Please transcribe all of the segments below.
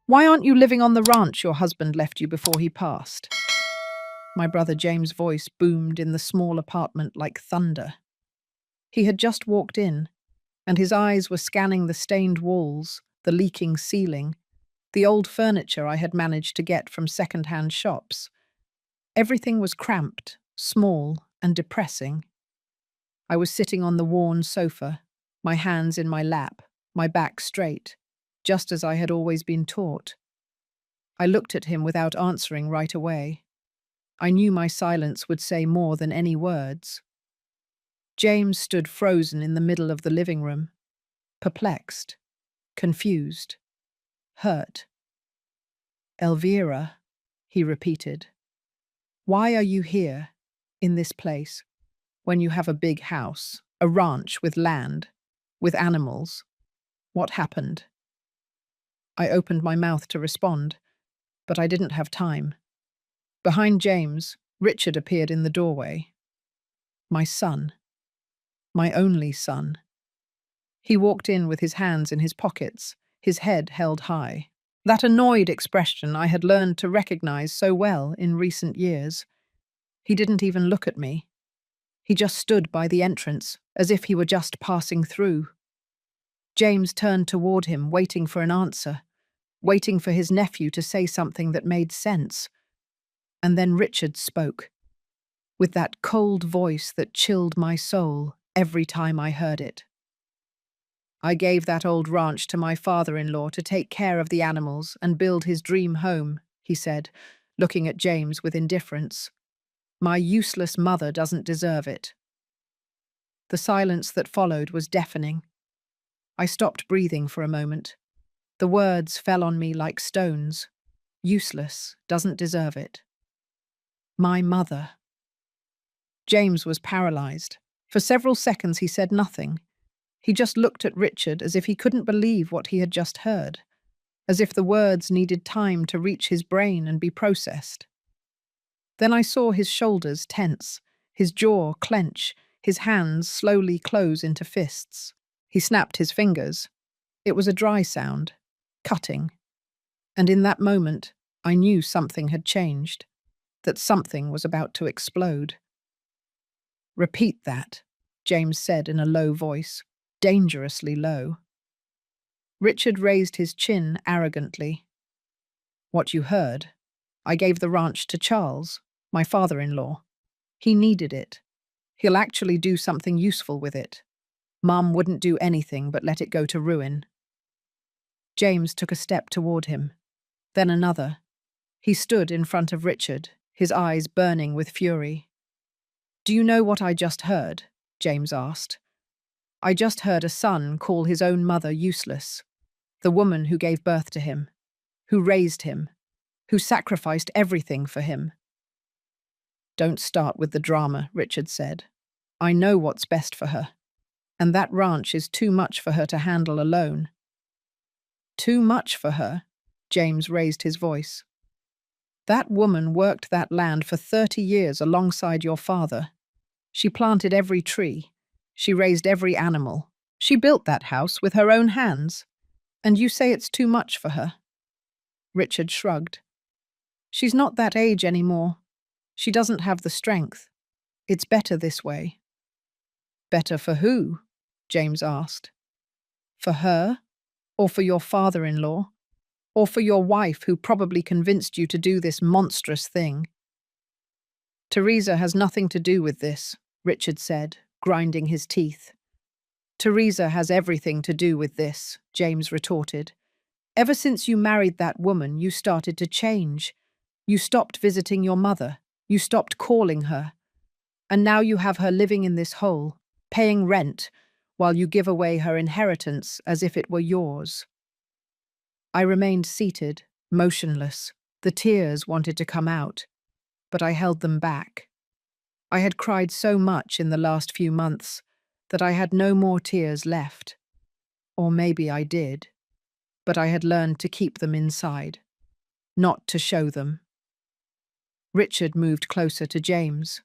Why aren't you living on the ranch your husband left you before he passed? My brother James' voice boomed in the small apartment like thunder. He had just walked in, and his eyes were scanning the stained walls, the leaking ceiling, the old furniture I had managed to get from second-hand shops. Everything was cramped, small, and depressing. I was sitting on the worn sofa, my hands in my lap, my back straight, just as I had always been taught. I looked at him without answering right away. I knew my silence would say more than any words. James stood frozen in the middle of the living room, perplexed, confused, hurt. "Elvira," he repeated, "why are you here, in this place, when you have a big house, a ranch with land, with animals? What happened?" I opened my mouth to respond, but I didn't have time. Behind James, Richard appeared in the doorway. My son. My only son. He walked in with his hands in his pockets, his head held high. That annoyed expression I had learned to recognize so well in recent years. He didn't even look at me. He just stood by the entrance, as if he were just passing through. James turned toward him, waiting for an answer, waiting for his nephew to say something that made sense. And then Richard spoke, with that cold voice that chilled my soul every time I heard it. "I gave that old ranch to my father-in-law to take care of the animals and build his dream home," he said, looking at James with indifference. "My useless mother doesn't deserve it." The silence that followed was deafening. I stopped breathing for a moment. The words fell on me like stones. Useless, doesn't deserve it. My mother. James was paralyzed. For several seconds he said nothing. He just looked at Richard as if he couldn't believe what he had just heard, as if the words needed time to reach his brain and be processed. Then I saw his shoulders tense, his jaw clench, his hands slowly close into fists. He snapped his fingers. It was a dry sound, cutting. And in that moment, I knew something had changed, that something was about to explode. "Repeat that," James said in a low voice, dangerously low. Richard raised his chin arrogantly. "What you heard. I gave the ranch to Charles, my father-in-law. He needed it. He'll actually do something useful with it. Mum wouldn't do anything but let it go to ruin." James took a step toward him, then another. He stood in front of Richard, his eyes burning with fury. "Do you know what I just heard?" James asked. "I just heard a son call his own mother useless, the woman who gave birth to him, who raised him, who sacrificed everything for him." "Don't start with the drama," Richard said. "I know what's best for her, and that ranch is too much for her to handle alone." "Too much for her?" James raised his voice. "That woman worked that land for 30 years alongside your father. She planted every tree. She raised every animal. She built that house with her own hands. And you say it's too much for her?" Richard shrugged. "She's not that age anymore. She doesn't have the strength. It's better this way." "Better for who?" James asked. "For her? Or for your father-in-law? Or for your wife who probably convinced you to do this monstrous thing?" "Teresa has nothing to do with this," Richard said, grinding his teeth. "Teresa has everything to do with this," James retorted. "Ever since you married that woman, you started to change. You stopped visiting your mother. You stopped calling her. And now you have her living in this hole, paying rent, while you give away her inheritance as if it were yours." I remained seated, motionless. The tears wanted to come out, but I held them back. I had cried so much in the last few months that I had no more tears left. Or maybe I did, but I had learned to keep them inside, not to show them. Richard moved closer to James.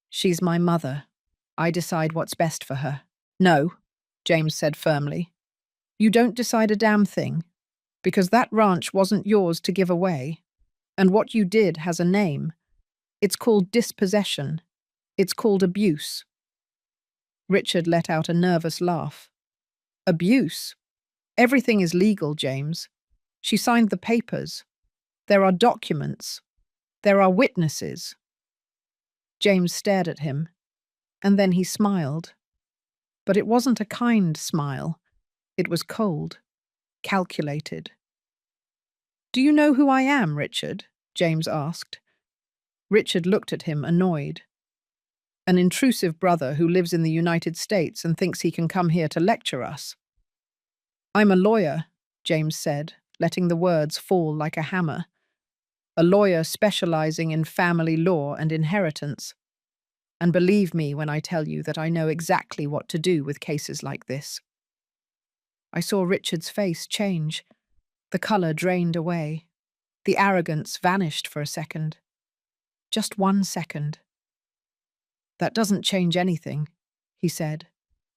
"She's my mother. I decide what's best for her." "No," James said firmly. "You don't decide a damn thing, Because that ranch wasn't yours to give away, and what you did has a name. It's called dispossession. It's called abuse. Richard let out a nervous laugh. Abuse? Everything is legal, James. She signed the papers. There are documents. There are witnesses. James stared at him, and then he smiled. But it wasn't a kind smile. It was cold, calculated. Do you know who I am, Richard? James asked. Richard looked at him, annoyed. An intrusive brother who lives in the United States and thinks he can come here to lecture us. I'm a lawyer, James said, letting the words fall like a hammer. A lawyer specializing in family law and inheritance. And believe me when I tell you that I know exactly what to do with cases like this. I saw Richard's face change. The color drained away. The arrogance vanished for a second. Just 1 second. That doesn't change anything, he said,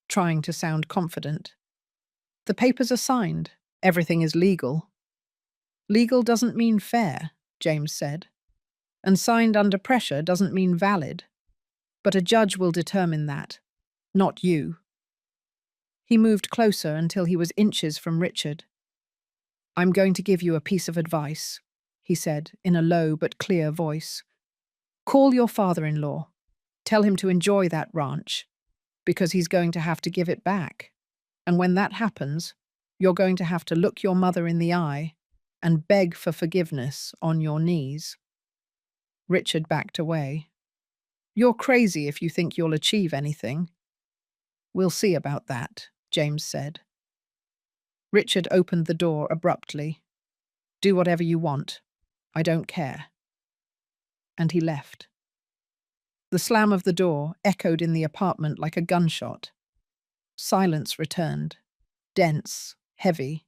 trying to sound confident. The papers are signed. Everything is legal. Legal doesn't mean fair, James said. And signed under pressure doesn't mean valid. But a judge will determine that, not you. He moved closer until he was inches from Richard. I'm going to give you a piece of advice, he said in a low but clear voice. Call your father-in-law. Tell him to enjoy that ranch, because he's going to have to give it back. And when that happens, you're going to have to look your mother in the eye and beg for forgiveness on your knees. Richard backed away. You're crazy if you think you'll achieve anything. We'll see about that, James said. Richard opened the door abruptly. Do whatever you want. I don't care. And he left. The slam of the door echoed in the apartment like a gunshot. Silence returned, dense, heavy.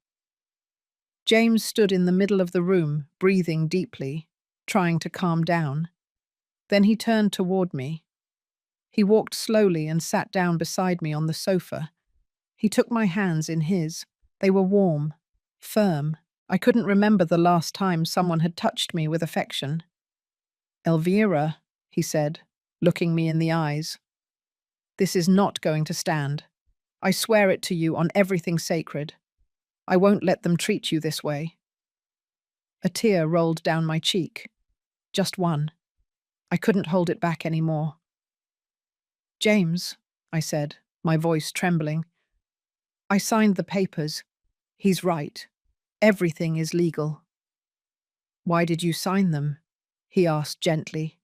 James stood in the middle of the room, breathing deeply, trying to calm down. Then he turned toward me. He walked slowly and sat down beside me on the sofa. He took my hands in his. They were warm, firm. I couldn't remember the last time someone had touched me with affection. Elvira, he said, looking me in the eyes. This is not going to stand. I swear it to you on everything sacred. I won't let them treat you this way. A tear rolled down my cheek. Just one. I couldn't hold it back anymore. James, I said, my voice trembling. I signed the papers. He's right. Everything is legal. Why did you sign them? He asked gently.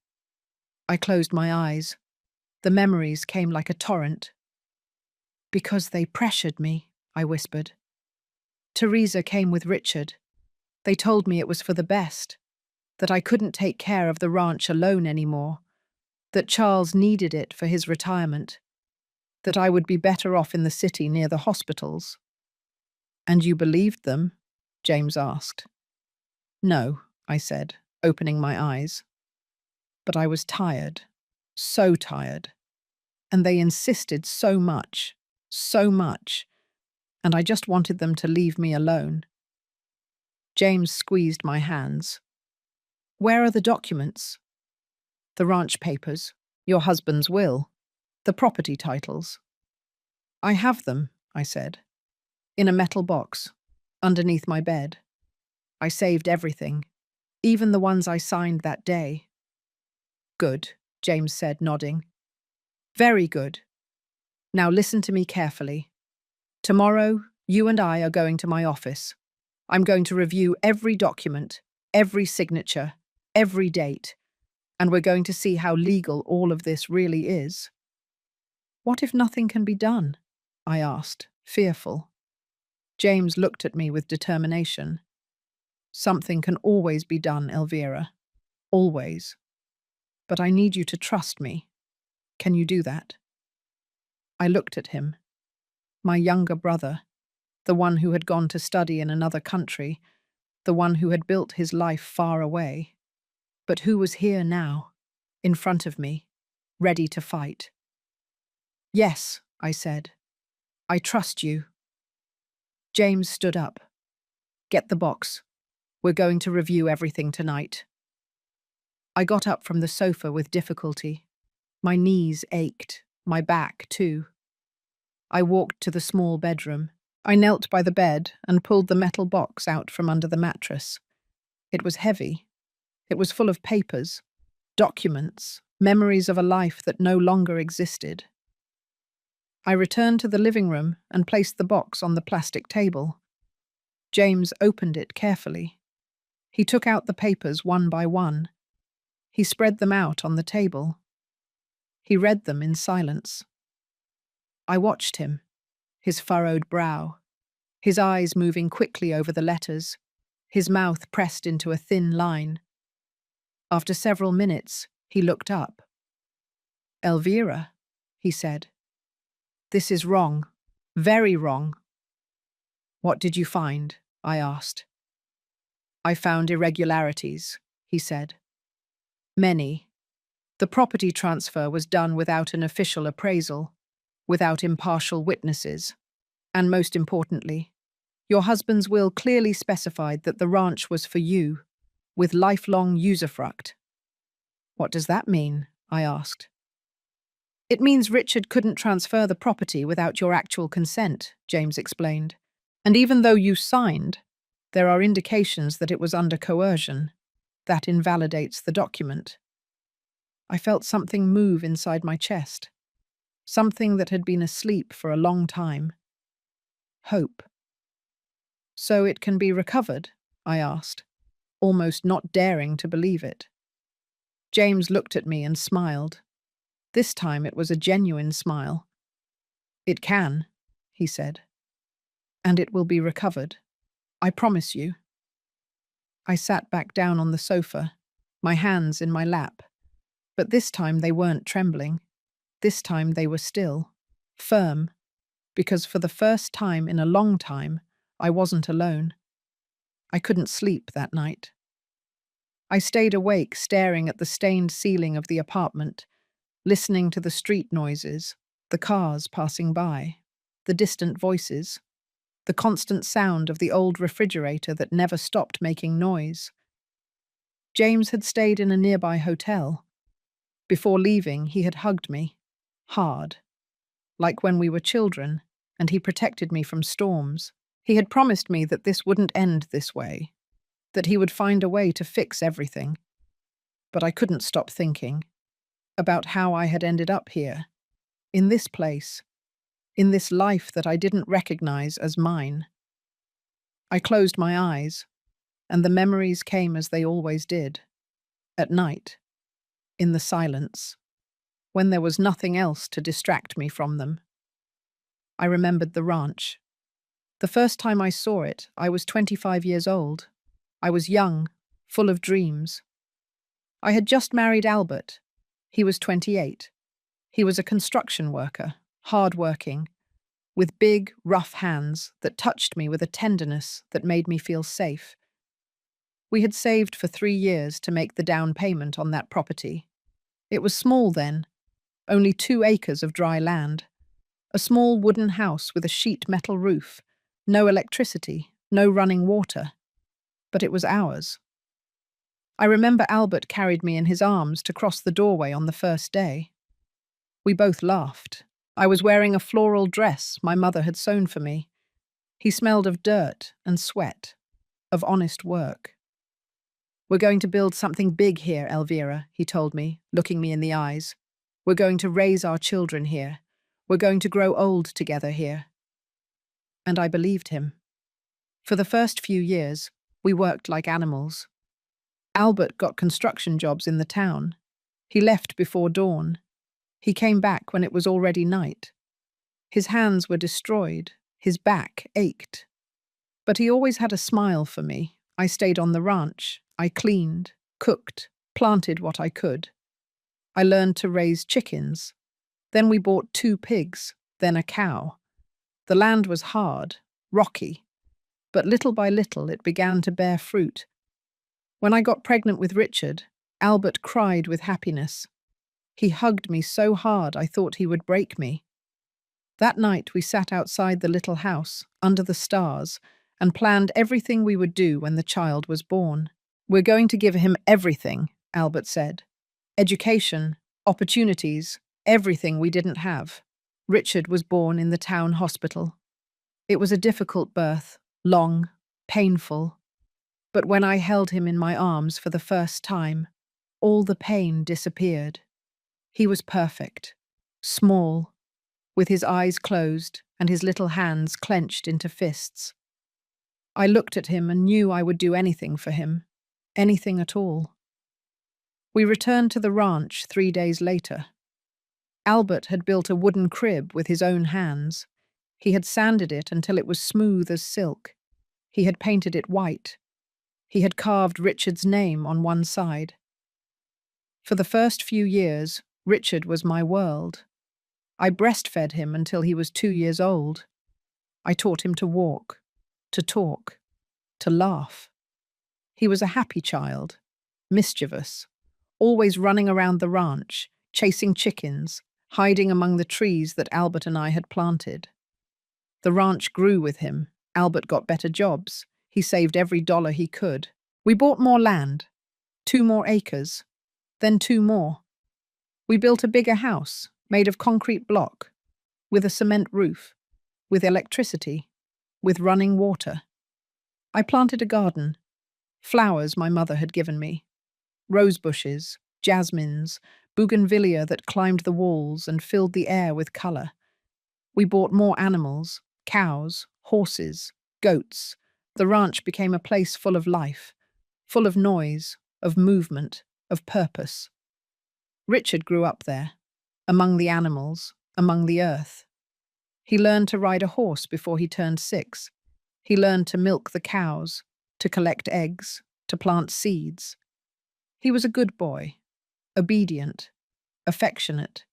I closed my eyes. The memories came like a torrent. Because they pressured me, I whispered. Teresa came with Richard. They told me it was for the best, that I couldn't take care of the ranch alone anymore, that Charles needed it for his retirement, that I would be better off in the city near the hospitals. And you believed them? James asked. No, I said, opening my eyes. But I was tired, so tired. And they insisted so much, and I just wanted them to leave me alone. James squeezed my hands. Where are the documents? The ranch papers, your husband's will, the property titles. I have them, I said, in a metal box, underneath my bed. I saved everything, even the ones I signed that day. Good, James said, nodding. Very good. Now listen to me carefully. Tomorrow, you and I are going to my office. I'm going to review every document, every signature, every date, and we're going to see how legal all of this really is. What if nothing can be done? I asked, fearful. James looked at me with determination. Something can always be done, Elvira. Always. But I need you to trust me. Can you do that? I looked at him. My younger brother, the one who had gone to study in another country, the one who had built his life far away, but who was here now, in front of me, ready to fight. Yes, I said. I trust you. James stood up. Get the box. We're going to review everything tonight. I got up from the sofa with difficulty. My knees ached, my back too. I walked to the small bedroom. I knelt by the bed and pulled the metal box out from under the mattress. It was heavy. It was full of papers, documents, memories of a life that no longer existed. I returned to the living room and placed the box on the plastic table. James opened it carefully. He took out the papers one by one. He spread them out on the table. He read them in silence. I watched him, his furrowed brow, his eyes moving quickly over the letters, his mouth pressed into a thin line. After several minutes, he looked up. "Elvira," he said, "this is wrong, very wrong." "What did you find?" I asked. "I found irregularities," he said. "Many. The property transfer was done without an official appraisal, without impartial witnesses, and most importantly, your husband's will clearly specified that the ranch was for you, with lifelong usufruct." "What does that mean?" I asked. "It means Richard couldn't transfer the property without your actual consent," James explained. "And even though you signed, there are indications that it was under coercion. That invalidates the document." I felt something move inside my chest, something that had been asleep for a long time. Hope. "So it can be recovered?" I asked, almost not daring to believe it. James looked at me and smiled. This time it was a genuine smile. "It can," he said. "And it will be recovered. I promise you." I sat back down on the sofa, my hands in my lap. But this time they weren't trembling. This time they were still, firm, because for the first time in a long time, I wasn't alone. I couldn't sleep that night. I stayed awake staring at the stained ceiling of the apartment, listening to the street noises, the cars passing by, the distant voices, the constant sound of the old refrigerator that never stopped making noise. James had stayed in a nearby hotel. Before leaving, he had hugged me, hard, like when we were children, and he protected me from storms. He had promised me that this wouldn't end this way, that he would find a way to fix everything. But I couldn't stop thinking about how I had ended up here, in this place, in this life that I didn't recognize as mine. I closed my eyes, and the memories came as they always did, at night, in the silence, when there was nothing else to distract me from them. I remembered the ranch. The first time I saw it, I was 25 years old. I was young, full of dreams. I had just married Albert. He was 28. He was a construction worker, hard-working, with big, rough hands that touched me with a tenderness that made me feel safe. We had saved for 3 years to make the down payment on that property. It was small then, only 2 acres of dry land. A small wooden house with a sheet metal roof, no electricity, no running water. But it was ours. I remember Albert carried me in his arms to cross the doorway on the first day. We both laughed. I was wearing a floral dress my mother had sewn for me. He smelled of dirt and sweat, of honest work. "We're going to build something big here, Elvira," he told me, looking me in the eyes. "We're going to raise our children here. We're going to grow old together here." And I believed him. For the first few years, we worked like animals. Albert got construction jobs in the town. He left before dawn. He came back when it was already night. His hands were destroyed. His back ached. But he always had a smile for me. I stayed on the ranch. I cleaned, cooked, planted what I could. I learned to raise chickens. Then we bought 2 pigs, then a cow. The land was hard, rocky, but little by little it began to bear fruit. When I got pregnant with Richard, Albert cried with happiness. He hugged me so hard I thought he would break me. That night we sat outside the little house, under the stars, and planned everything we would do when the child was born. "We're going to give him everything," Albert said. "Education, opportunities, everything we didn't have." Richard was born in the town hospital. It was a difficult birth, long, painful. But when I held him in my arms for the first time, all the pain disappeared. He was perfect, small, with his eyes closed and his little hands clenched into fists. I looked at him and knew I would do anything for him, anything at all. We returned to the ranch 3 days later. Albert had built a wooden crib with his own hands. He had sanded it until it was smooth as silk. He had painted it white. He had carved Richard's name on one side. For the first few years, Richard was my world. I breastfed him until he was 2 years old. I taught him to walk, to talk, to laugh. He was a happy child, mischievous, always running around the ranch, chasing chickens, hiding among the trees that Albert and I had planted. The ranch grew with him. Albert got better jobs. He saved every dollar he could. We bought more land, 2 more acres, then 2 more. We built a bigger house, made of concrete block, with a cement roof, with electricity, with running water. I planted a garden, flowers my mother had given me, rose bushes, jasmines, bougainvillea that climbed the walls and filled the air with color. We bought more animals, cows, horses, goats. The ranch became a place full of life, full of noise, of movement, of purpose. Richard grew up there, among the animals, among the earth. He learned to ride a horse before he turned 6. He learned to milk the cows, to collect eggs, to plant seeds. He was a good boy, obedient, affectionate.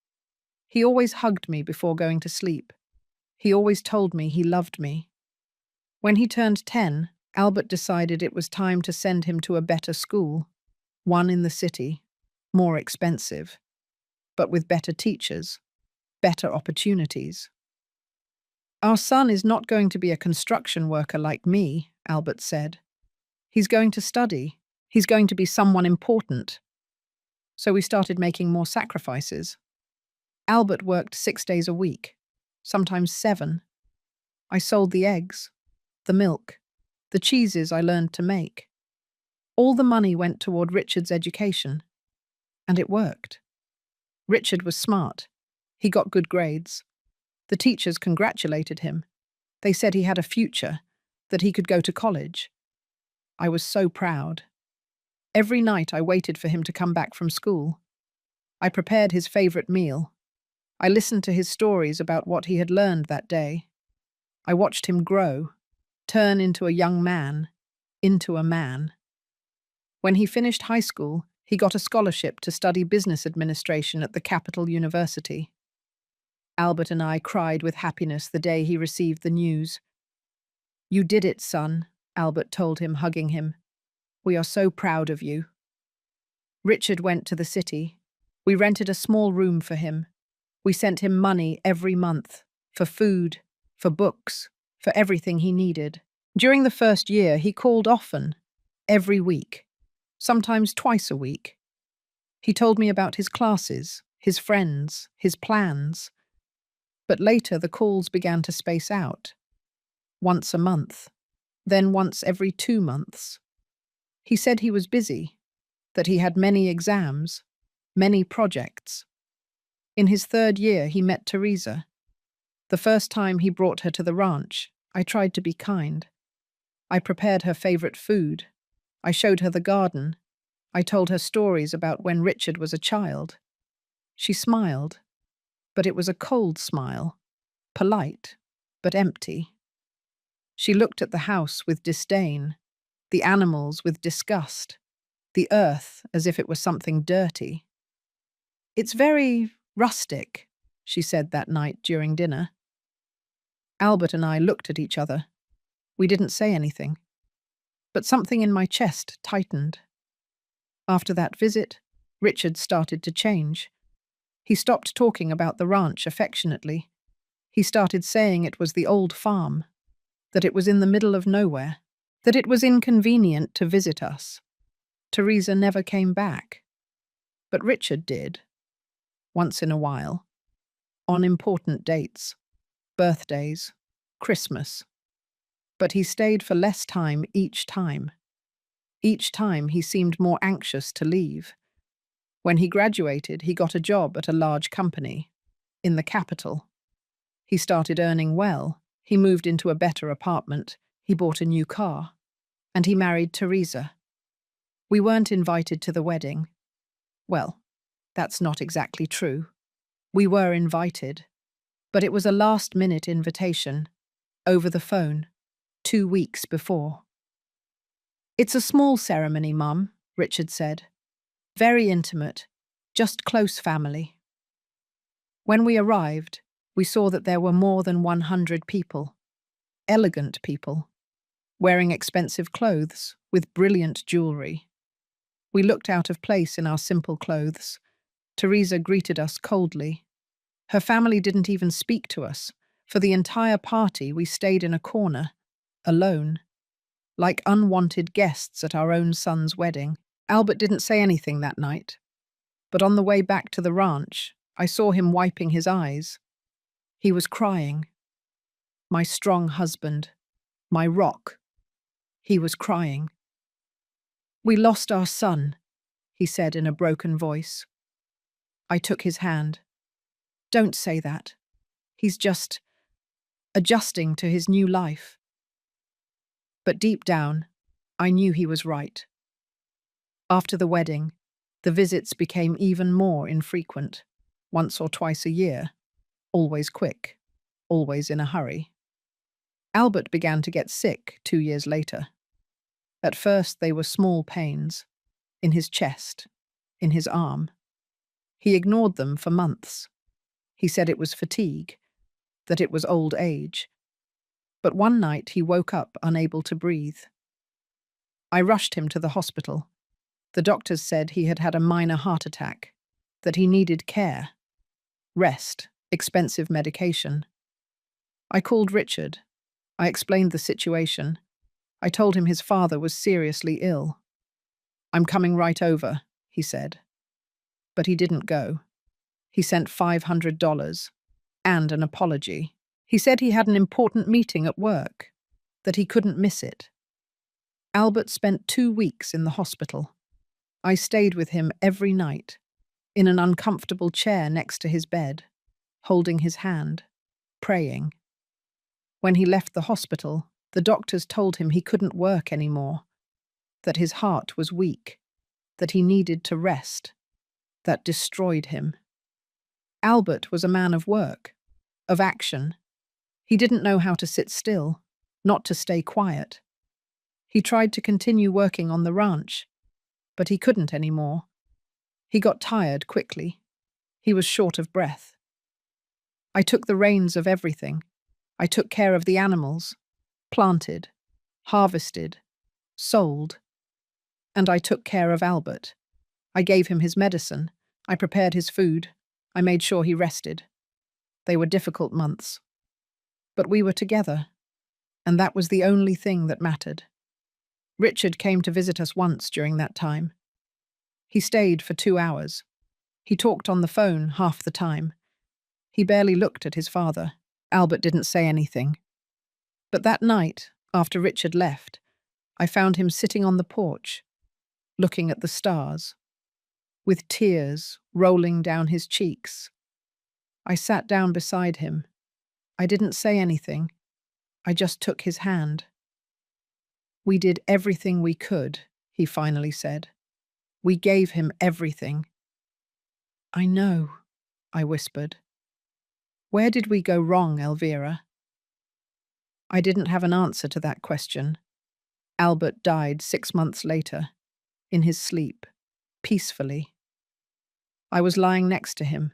He always hugged me before going to sleep. He always told me he loved me. When he turned 10, Albert decided it was time to send him to a better school, one in the city, more expensive, but with better teachers, better opportunities. "Our son is not going to be a construction worker like me," Albert said. "He's going to study. He's going to be someone important." So we started making more sacrifices. Albert worked 6 days a week, sometimes 7. I sold the eggs, the milk, the cheeses I learned to make. All the money went toward Richard's education, and it worked. Richard was smart. He got good grades. The teachers congratulated him. They said he had a future, that he could go to college. I was so proud. Every night I waited for him to come back from school. I prepared his favorite meal. I listened to his stories about what he had learned that day. I watched him grow, turn into a young man, into a man. When he finished high school, he got a scholarship to study business administration at the Capital University. Albert and I cried with happiness the day he received the news. "You did it, son," Albert told him, hugging him. "We are so proud of you." Richard went to the city. We rented a small room for him. We sent him money every month, for food, for books, for everything he needed. During the first year, he called often, every week, sometimes twice a week. He told me about his classes, his friends, his plans. But later the calls began to space out. Once a month, then once every 2 months. He said he was busy, that he had many exams, many projects. In his 3rd year, he met Teresa. The first time he brought her to the ranch, I tried to be kind. I prepared her favorite food. I showed her the garden. I told her stories about when Richard was a child. She smiled, but it was a cold smile, polite, but empty. She looked at the house with disdain, the animals with disgust, the earth as if it was something dirty. "It's very rustic," she said that night during dinner. Albert and I looked at each other. We didn't say anything, but something in my chest tightened. After that visit, Richard started to change. He stopped talking about the ranch affectionately. He started saying it was the old farm, that it was in the middle of nowhere, that it was inconvenient to visit us. Teresa never came back. But Richard did, once in a while, on important dates, birthdays, Christmas. But he stayed for less time each time. Each time he seemed more anxious to leave. When he graduated, he got a job at a large company in the capital. He started earning well. He moved into a better apartment. He bought a new car. And he married Teresa. We weren't invited to the wedding. Well, that's not exactly true. We were invited, but it was a last-minute invitation, over the phone, 2 weeks before. "It's a small ceremony, Mum," Richard said. "Very intimate, just close family." When we arrived, we saw that there were more than 100 people, elegant people, wearing expensive clothes with brilliant jewelry. We looked out of place in our simple clothes. Teresa greeted us coldly. Her family didn't even speak to us. For the entire party, we stayed in a corner, alone, like unwanted guests at our own son's wedding. Albert didn't say anything that night, but on the way back to the ranch, I saw him wiping his eyes. He was crying. My strong husband, my rock. He was crying. "We lost our son," he said in a broken voice. I took his hand. "Don't say that. He's just adjusting to his new life." But deep down, I knew he was right. After the wedding, the visits became even more infrequent, once or twice a year, always quick, always in a hurry. Albert began to get sick 2 years later. At first they were small pains, in his chest, in his arm. He ignored them for months. He said it was fatigue, that it was old age. But one night he woke up unable to breathe. I rushed him to the hospital. The doctors said he had had a minor heart attack, that he needed care, rest, expensive medication. I called Richard. I explained the situation. I told him his father was seriously ill. "I'm coming right over," he said. But he didn't go. He sent $500 and an apology. He said he had an important meeting at work, that he couldn't miss it. Albert spent 2 weeks in the hospital. I stayed with him every night, in an uncomfortable chair next to his bed, holding his hand, praying. When he left the hospital, the doctors told him he couldn't work anymore, that his heart was weak, that he needed to rest. That destroyed him. Albert was a man of work, of action. He didn't know how to sit still, not to stay quiet. He tried to continue working on the ranch, but he couldn't anymore. He got tired quickly. He was short of breath. I took the reins of everything. I took care of the animals, planted, harvested, sold. And I took care of Albert. I gave him his medicine. I prepared his food. I made sure he rested. They were difficult months. But we were together, and that was the only thing that mattered. Richard came to visit us once during that time. He stayed for 2 hours. He talked on the phone half the time. He barely looked at his father. Albert didn't say anything. But that night, after Richard left, I found him sitting on the porch, looking at the stars, with tears rolling down his cheeks. I sat down beside him. I didn't say anything. I just took his hand. "We did everything we could," he finally said. "We gave him everything." "I know," I whispered. "Where did we go wrong, Elvira?" I didn't have an answer to that question. Albert died 6 months later, in his sleep, peacefully. I was lying next to him.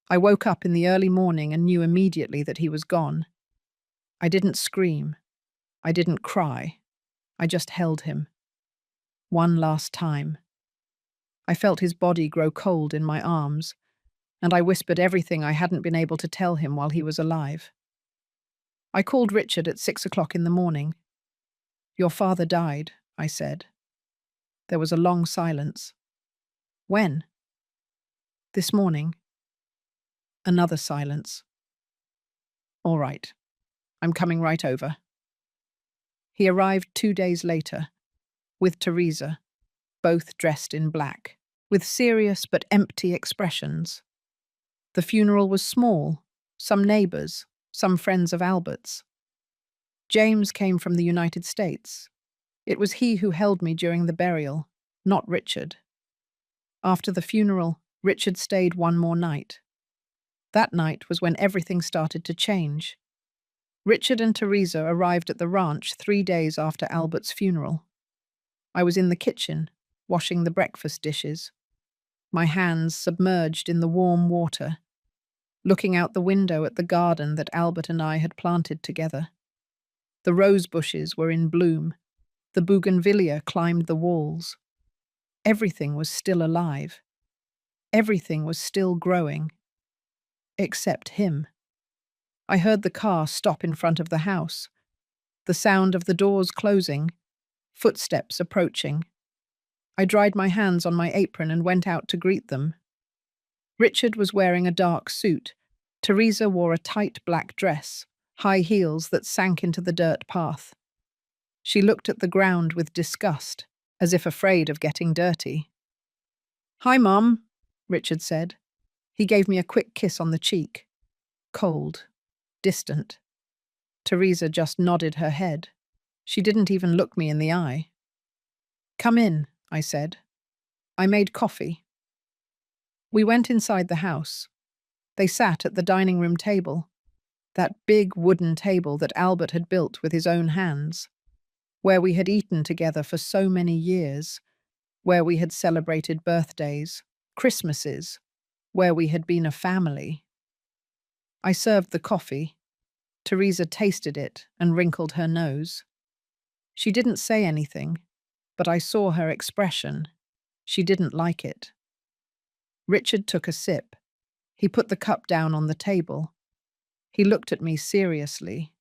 I woke up in the early morning and knew immediately that he was gone. I didn't scream. I didn't cry. I just held him. One last time. I felt his body grow cold in my arms, and I whispered everything I hadn't been able to tell him while he was alive. I called Richard at 6 o'clock in the morning. Your father died, I said. There was a long silence. When? This morning. Another silence. All right. I'm coming right over. He arrived 2 days later, with Teresa, both dressed in black, with serious but empty expressions. The funeral was small, some neighbours, some friends of Albert's. James came from the United States. It was he who held me during the burial, not Richard. After the funeral, Richard stayed one more night. That night was when everything started to change. Richard and Teresa arrived at the ranch 3 days after Albert's funeral. I was in the kitchen, washing the breakfast dishes, my hands submerged in the warm water, looking out the window at the garden that Albert and I had planted together. The rose bushes were in bloom. The bougainvillea climbed the walls. Everything was still alive. Everything was still growing. Except him. I heard the car stop in front of the house. The sound of the doors closing, footsteps approaching. I dried my hands on my apron and went out to greet them. Richard was wearing a dark suit. Teresa wore a tight black dress, high heels that sank into the dirt path. She looked at the ground with disgust, as if afraid of getting dirty. "Hi, Mum," Richard said. He gave me a quick kiss on the cheek. Cold, distant. Teresa just nodded her head. She didn't even look me in the eye. "Come in," I said. I made coffee. We went inside the house. They sat at the dining room table, that big wooden table that Albert had built with his own hands, where we had eaten together for so many years, where we had celebrated birthdays, Christmases, where we had been a family. I served the coffee. Teresa tasted it and wrinkled her nose. She didn't say anything, but I saw her expression. She didn't like it. Richard took a sip. He put the cup down on the table. He looked at me seriously.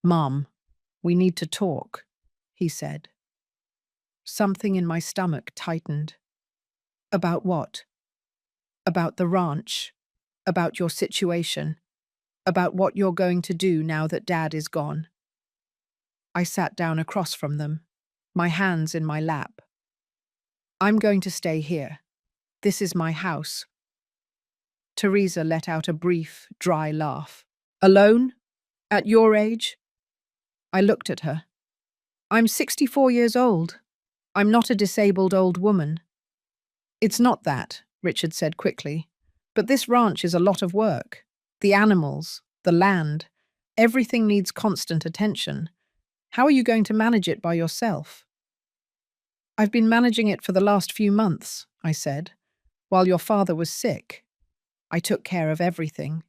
"Mum, we need to talk," he said. Something in my stomach tightened. "About what?" "About the ranch. About your situation. About what you're going to do now that Dad is gone." I sat down across from them, my hands in my lap. "I'm going to stay here. This is my house." Teresa let out a brief, dry laugh. "Alone? At your age?" I looked at her. "I'm 64 years old. I'm not a disabled old woman." "It's not that," Richard said quickly. "But this ranch is a lot of work. The animals, the land, everything needs constant attention. How are you going to manage it by yourself?" "I've been managing it for the last few months," I said. "While your father was sick. I took care of everything."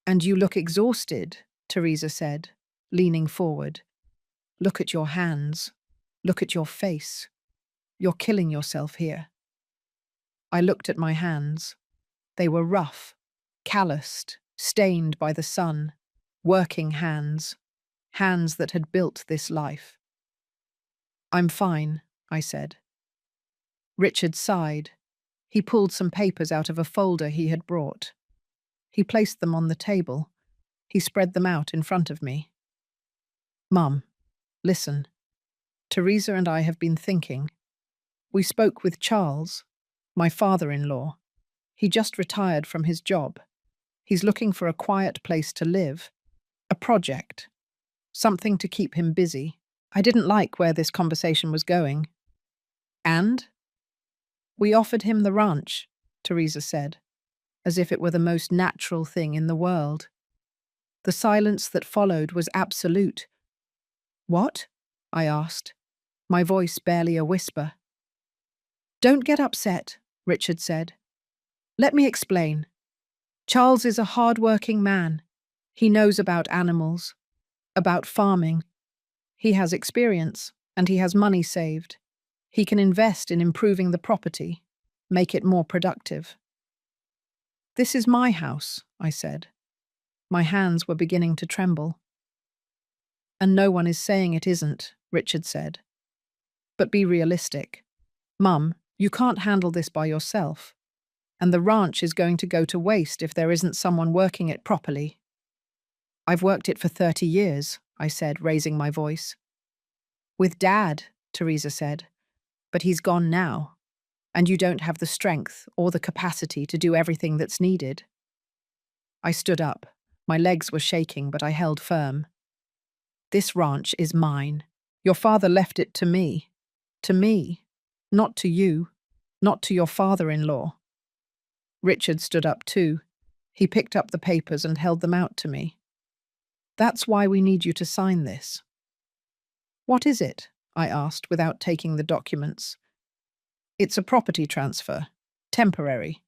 "And you look exhausted," Teresa said, leaning forward. "Look at your hands. Look at your face. You're killing yourself here." I looked at my hands. They were rough, calloused, stained by the sun, working hands, hands that had built this life. "I'm fine," I said. Richard sighed. He pulled some papers out of a folder he had brought. He placed them on the table. He spread them out in front of me. "Mum, listen. Teresa and I have been thinking. We spoke with Charles, my father-in-law. He just retired from his job. He's looking for a quiet place to live, a project, something to keep him busy." I didn't like where this conversation was going. "And?" "We offered him the ranch," Teresa said, as if it were the most natural thing in the world. The silence that followed was absolute. "What?" I asked, my voice barely a whisper. "Don't get upset," Richard said. "Let me explain. Charles is a hard-working man. He knows about animals, about farming. He has experience, and he has money saved. He can invest in improving the property, make it more productive." "This is my house," I said. My hands were beginning to tremble. And no one is saying it isn't, Richard said. But be realistic. Mum, you can't handle this by yourself. And the ranch is going to go to waste if there isn't someone working it properly. I've worked it for 30 years, I said, raising my voice. With Dad, Teresa said. But he's gone now. And you don't have the strength or the capacity to do everything that's needed. I stood up. My legs were shaking, but I held firm. This ranch is mine. Your father left it to me. To me. Not to you. Not to your father-in-law. Richard stood up too. He picked up the papers and held them out to me. That's why we need you to sign this. What is it? I asked without taking the documents. It's a property transfer. Temporary.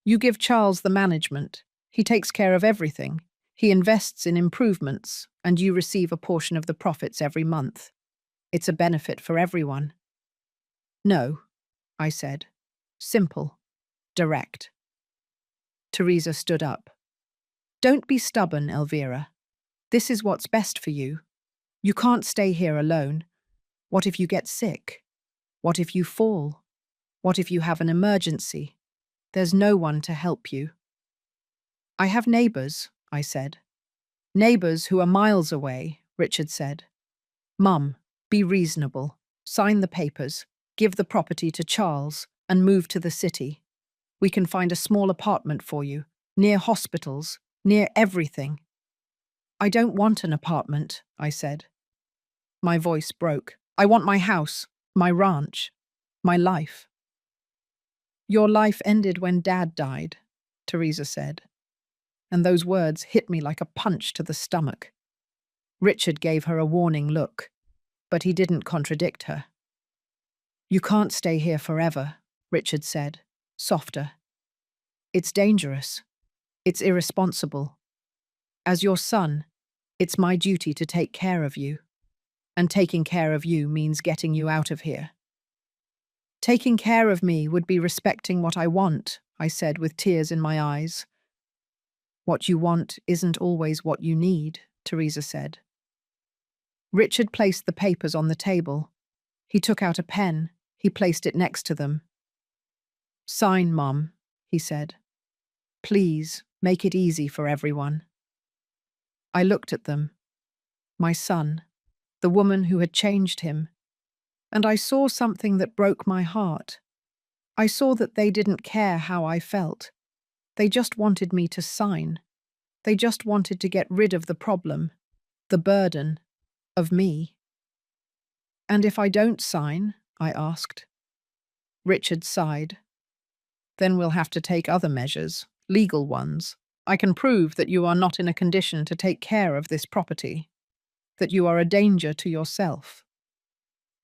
You give Charles the management. He takes care of everything. He invests in improvements, and you receive a portion of the profits every month. It's a benefit for everyone. No, I said. Simple. Direct. Teresa stood up. Don't be stubborn, Elvira. This is what's best for you. You can't stay here alone. What if you get sick? What if you fall? What if you have an emergency? There's no one to help you. I have neighbors, I said. Neighbors who are miles away, Richard said. Mum, be reasonable. Sign the papers, give the property to Charles, and move to the city. We can find a small apartment for you, near hospitals, near everything. I don't want an apartment, I said. My voice broke. I want my house, my ranch, my life. Your life ended when Dad died, Teresa said. And those words hit me like a punch to the stomach. Richard gave her a warning look, but he didn't contradict her. You can't stay here forever, Richard said, softer. It's dangerous. It's irresponsible. As your son, it's my duty to take care of you. And taking care of you means getting you out of here. Taking care of me would be respecting what I want, I said with tears in my eyes. What you want isn't always what you need, Teresa said. Richard placed the papers on the table. He took out a pen. He placed it next to them. Sign, Mum, he said. Please, make it easy for everyone. I looked at them. My son, the woman who had changed him, and I saw something that broke my heart. I saw that they didn't care how I felt. They just wanted me to sign. They just wanted to get rid of the problem, the burden, of me. And if I don't sign, I asked. Richard sighed. Then we'll have to take other measures, legal ones. I can prove that you are not in a condition to take care of this property, that you are a danger to yourself.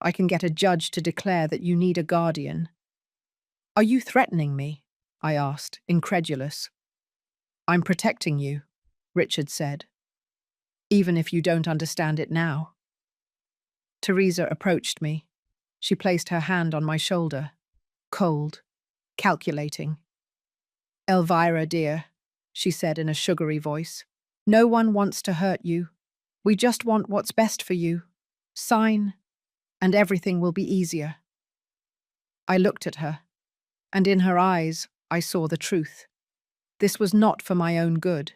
I can get a judge to declare that you need a guardian. Are you threatening me? I asked, incredulous. I'm protecting you, Richard said, even if you don't understand it now. Teresa approached me. She placed her hand on my shoulder, cold, calculating. Elvira, dear, she said in a sugary voice, no one wants to hurt you. We just want what's best for you. Sign, and everything will be easier. I looked at her, and in her eyes I saw the truth. This was not for my own good.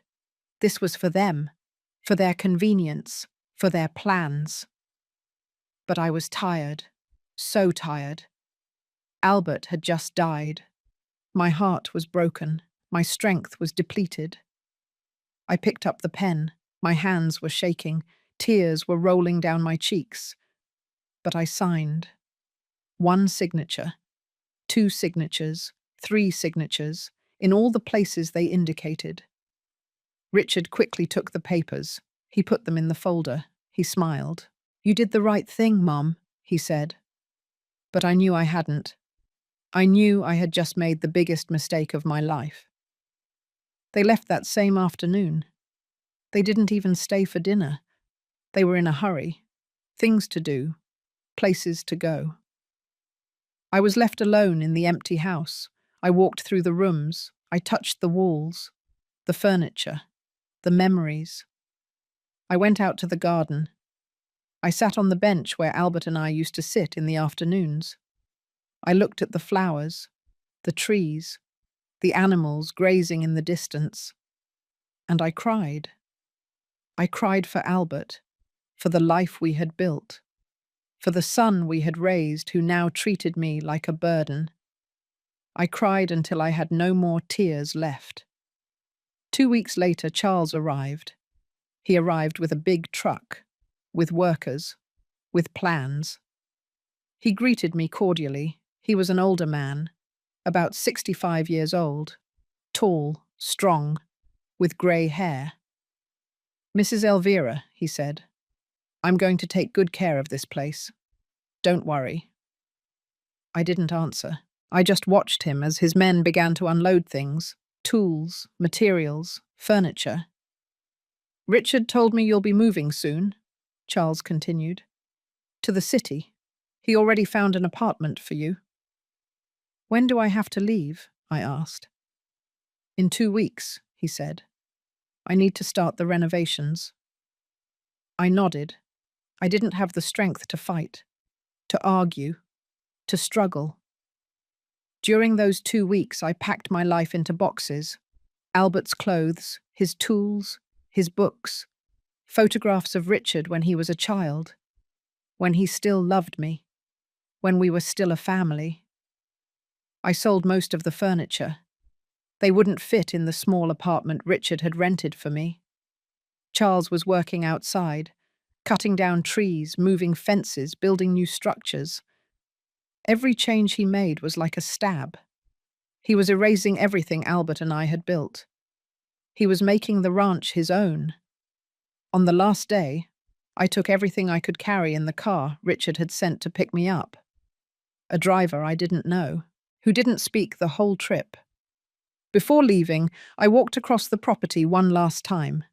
This was for them, for their convenience, for their plans. But I was tired, so tired. Albert had just died. My heart was broken. My strength was depleted. I picked up the pen. My hands were shaking. Tears were rolling down my cheeks. But I signed. 1 signature, 2 signatures, 3 signatures, in all the places they indicated. Richard quickly took the papers. He put them in the folder. He smiled. You did the right thing, Mom, he said. But I knew I hadn't. I knew I had just made the biggest mistake of my life. They left that same afternoon. They didn't even stay for dinner. They were in a hurry. Things to do. Places to go. I was left alone in the empty house. I walked through the rooms. I touched the walls, the furniture. the memories. I went out to the garden. I sat on the bench where Albert and I used to sit in the afternoons. I looked at the flowers, the trees, the animals grazing in the distance, and I cried. I cried for Albert, for the life we had built, for the son we had raised who now treated me like a burden. I cried until I had no more tears left. 2 weeks later, Charles arrived. He arrived with a big truck, with workers, with plans. He greeted me cordially. He was an older man, about 65 years old, tall, strong, with grey hair. "Mrs. Elvira," he said, "I'm going to take good care of this place. Don't worry." I didn't answer. I just watched him as his men began to unload things, tools, materials, furniture. "Richard told me you'll be moving soon," Charles continued. "To the city. He already found an apartment for you." "When do I have to leave?" I asked. "In 2 weeks," he said. "I need to start the renovations." I nodded. I didn't have the strength to fight, to argue, to struggle. During those 2 weeks, I packed my life into boxes. Albert's clothes, his tools, his books, photographs of Richard when he was a child, when he still loved me, when we were still a family. I sold most of the furniture. They wouldn't fit in the small apartment Richard had rented for me. Charles was working outside, cutting down trees, moving fences, building new structures. Every change he made was like a stab. He was erasing everything Albert and I had built. He was making the ranch his own. On the last day, I took everything I could carry in the car Richard had sent to pick me up. A driver I didn't know, who didn't speak the whole trip. Before leaving, I walked across the property one last time.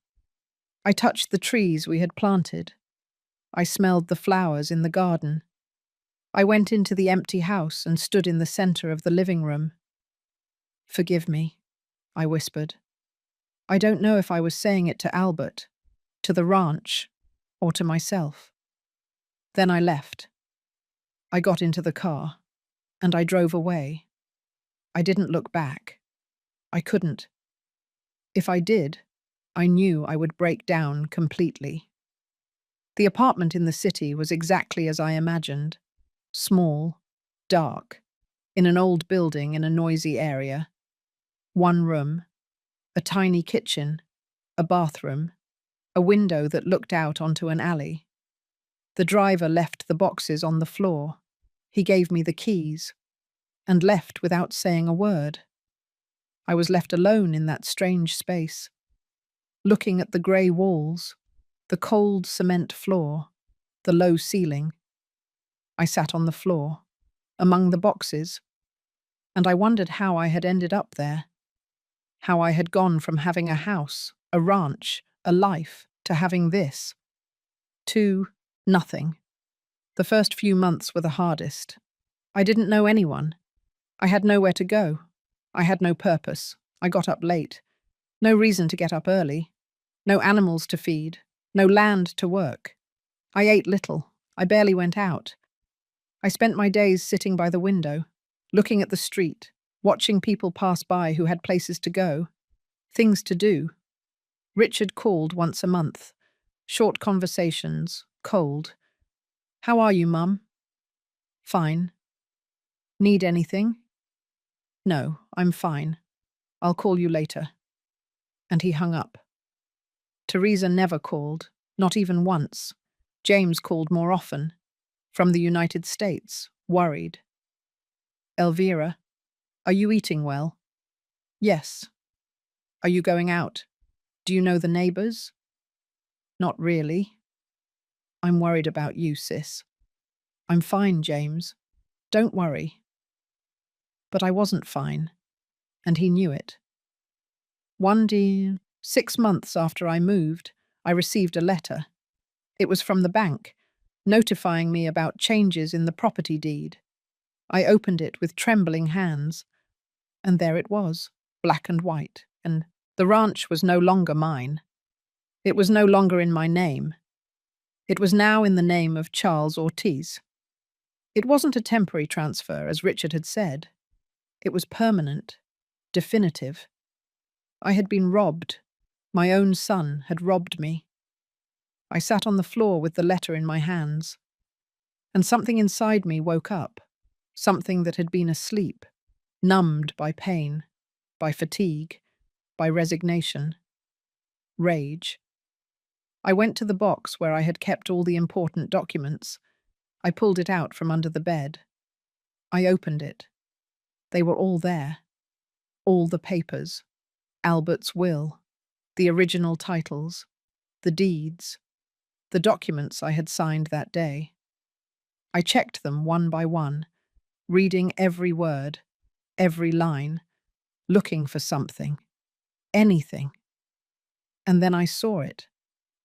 I touched the trees we had planted. I smelled the flowers in the garden. I went into the empty house and stood in the center of the living room. "Forgive me," I whispered. I don't know if I was saying it to Albert, to the ranch, or to myself. Then I left. I got into the car, and I drove away. I didn't look back. I couldn't. If I did, I knew I would break down completely. The apartment in the city was exactly as I imagined. Small, dark, in an old building in a noisy area. One room, a tiny kitchen, a bathroom, a window that looked out onto an alley. The driver left the boxes on the floor. He gave me the keys, and left without saying a word. I was left alone in that strange space, looking at the grey walls, the cold cement floor, the low ceiling. I sat on the floor, among the boxes, and I wondered how I had ended up there, how I had gone from having a house, a ranch, a life, to having this. To nothing. The first few months were the hardest. I didn't know anyone. I had nowhere to go. I had no purpose. I got up late. No reason to get up early. No animals to feed. No land to work. I ate little. I barely went out. I spent my days sitting by the window, looking at the street, watching people pass by who had places to go, things to do. Richard called once a month. Short conversations, cold. "How are you, Mum?" "Fine." "Need anything?" "No, I'm fine. I'll call you later." And he hung up. Teresa never called, not even once. James called more often. From the United States, worried. "Elvira, are you eating well?" "Yes." "Are you going out? Do you know the neighbors?" "Not really." "I'm worried about you, sis." "I'm fine, James. Don't worry." But I wasn't fine, and he knew it. One day, 6 months after I moved, I received a letter. It was from the bank, notifying me about changes in the property deed. I opened it with trembling hands, and there it was, black and white, and the ranch was no longer mine. It was no longer in my name. It was now in the name of Charles Ortiz. It wasn't a temporary transfer, as Richard had said. It was permanent, definitive. I had been robbed. My own son had robbed me. I sat on the floor with the letter in my hands, and something inside me woke up, something that had been asleep, numbed by pain, by fatigue, by resignation. Rage. I went to the box where I had kept all the important documents. I pulled it out from under the bed. I opened it. They were all there. All the papers. Albert's will. The original titles. The deeds. The documents I had signed that day. I checked them one by one, reading every word, every line, looking for something. Anything. And then I saw it.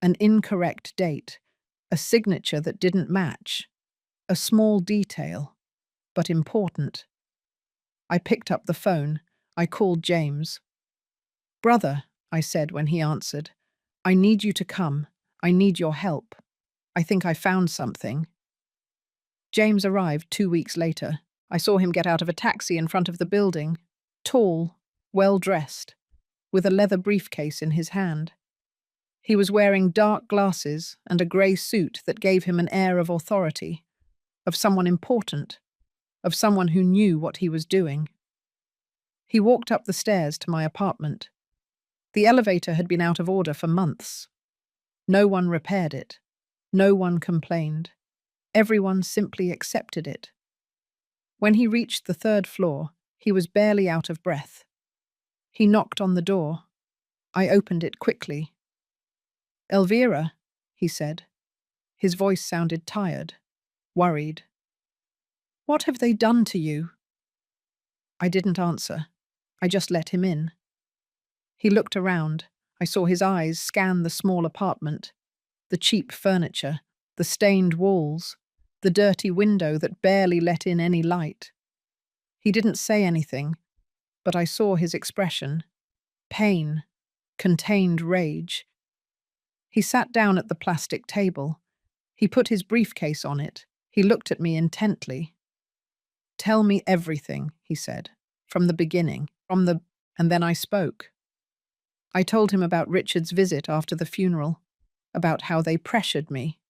An incorrect date. A signature that didn't match. A small detail, but important. I picked up the phone. I called James. "Brother," I said when he answered, "I need you to come. I need your help. I think I found something." James arrived 2 weeks later. I saw him get out of a taxi in front of the building, tall, well-dressed, with a leather briefcase in his hand. He was wearing dark glasses and a grey suit that gave him an air of authority, of someone important, of someone who knew what he was doing. He walked up the stairs to my apartment. The elevator had been out of order for months. No one repaired it. No one complained. Everyone simply accepted it. When he reached the 3rd floor, he was barely out of breath. He knocked on the door. I opened it quickly. "Elvira," he said. His voice sounded tired, worried. "What have they done to you?" I didn't answer. I just let him in. He looked around. I saw his eyes scan the small apartment, the cheap furniture, the stained walls, the dirty window that barely let in any light. He didn't say anything, but I saw his expression. Pain, contained rage. He sat down at the plastic table. He put his briefcase on it. He looked at me intently. "Tell me everything," he said, "from the beginning, And then I spoke. I told him about Richard's visit after the funeral, about how they pressured me,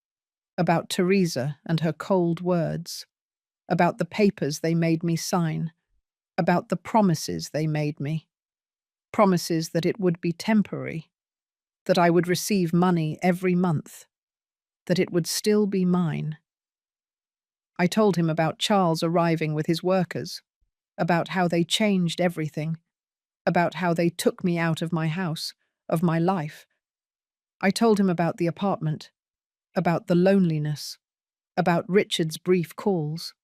about Teresa and her cold words, about the papers they made me sign, about the promises they made me, promises that it would be temporary, that I would receive money every month, that it would still be mine. I told him about Charles arriving with his workers, about how they changed everything, about how they took me out of my house, of my life. I told him about the apartment, about the loneliness, about Richard's brief calls,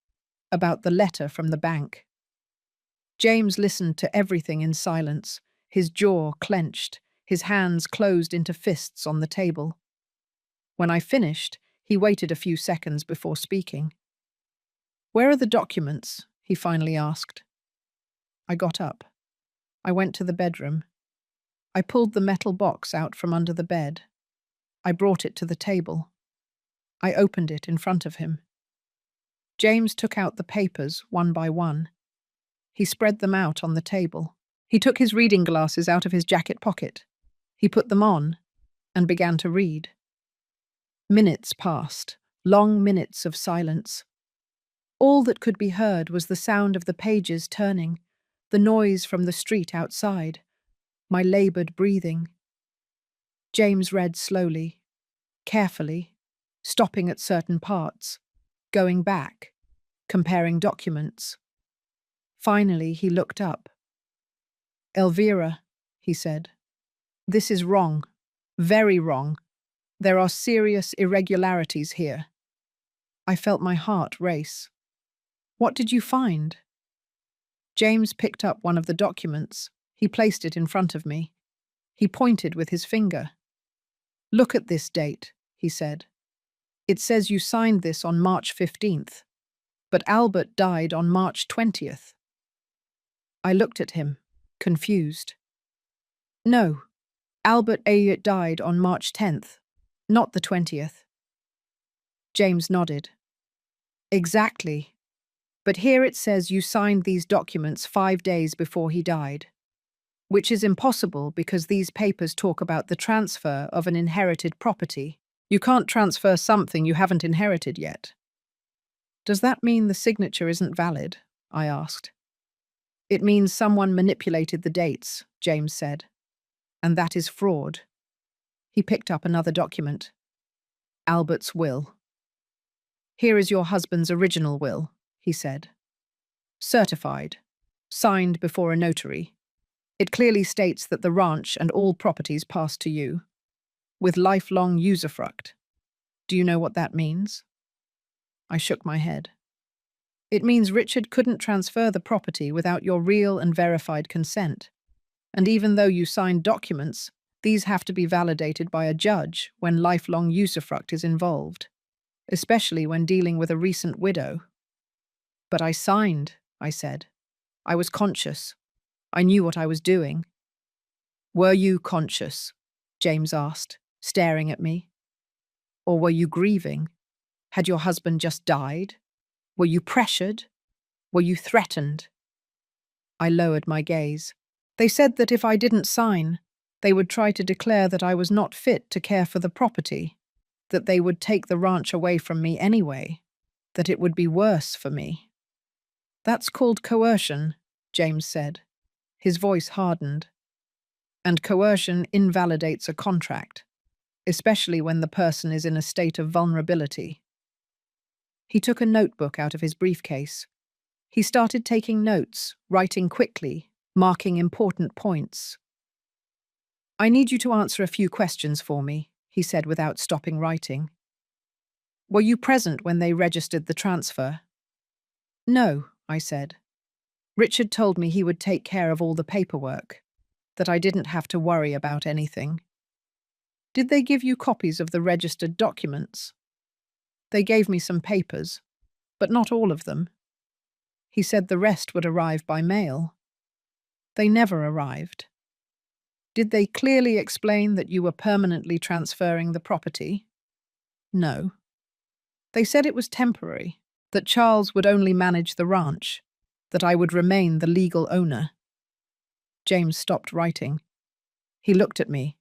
about the letter from the bank. James listened to everything in silence, his jaw clenched, his hands closed into fists on the table. When I finished, he waited a few seconds before speaking. "Where are the documents?" he finally asked. I got up. I went to the bedroom. I pulled the metal box out from under the bed. I brought it to the table. I opened it in front of him. James took out the papers one by one. He spread them out on the table. He took his reading glasses out of his jacket pocket. He put them on and began to read. Minutes passed, long minutes of silence. All that could be heard was the sound of the pages turning, the noise from the street outside, my laboured breathing. James read slowly, carefully, stopping at certain parts, going back, comparing documents. Finally, he looked up. "Elvira," he said, "this is wrong, very wrong. There are serious irregularities here." I felt my heart race. "What did you find?" James picked up one of the documents. He placed it in front of me. He pointed with his finger. "Look at this date," he said. "It says you signed this on March 15th, but Albert died on March 20th. I looked at him, confused. "No, Albert Elliot died on March 10th, not the 20th. James nodded. Exactly. But here it says you signed these documents 5 days before he died, which is impossible because these papers talk about the transfer of an inherited property. You can't transfer something you haven't inherited yet. Does that mean the signature isn't valid? I asked. It means someone manipulated the dates, James said. And that is fraud. He picked up another document. Albert's will. Here is your husband's original will, he said. Certified. Signed before a notary. It clearly states that the ranch and all properties pass to you, with lifelong usufruct. Do you know what that means? I shook my head. It means Richard couldn't transfer the property without your real and verified consent. And even though you signed documents, these have to be validated by a judge when lifelong usufruct is involved, especially when dealing with a recent widow. But I signed, I said. I was conscious. I knew what I was doing. Were you conscious? James asked, staring at me. Or were you grieving? Had your husband just died? Were you pressured? Were you threatened? I lowered my gaze. They said that if I didn't sign, they would try to declare that I was not fit to care for the property, that they would take the ranch away from me anyway, that it would be worse for me. That's called coercion, James said. His voice hardened. And coercion invalidates a contract, especially when the person is in a state of vulnerability. He took a notebook out of his briefcase. He started taking notes, writing quickly, marking important points. I need you to answer a few questions for me, he said without stopping writing. Were you present when they registered the transfer? No, I said. Richard told me he would take care of all the paperwork, that I didn't have to worry about anything. Did they give you copies of the registered documents? They gave me some papers, but not all of them. He said the rest would arrive by mail. They never arrived. Did they clearly explain that you were permanently transferring the property? No. They said it was temporary, that Charles would only manage the ranch, that I would remain the legal owner. James stopped writing. He looked at me.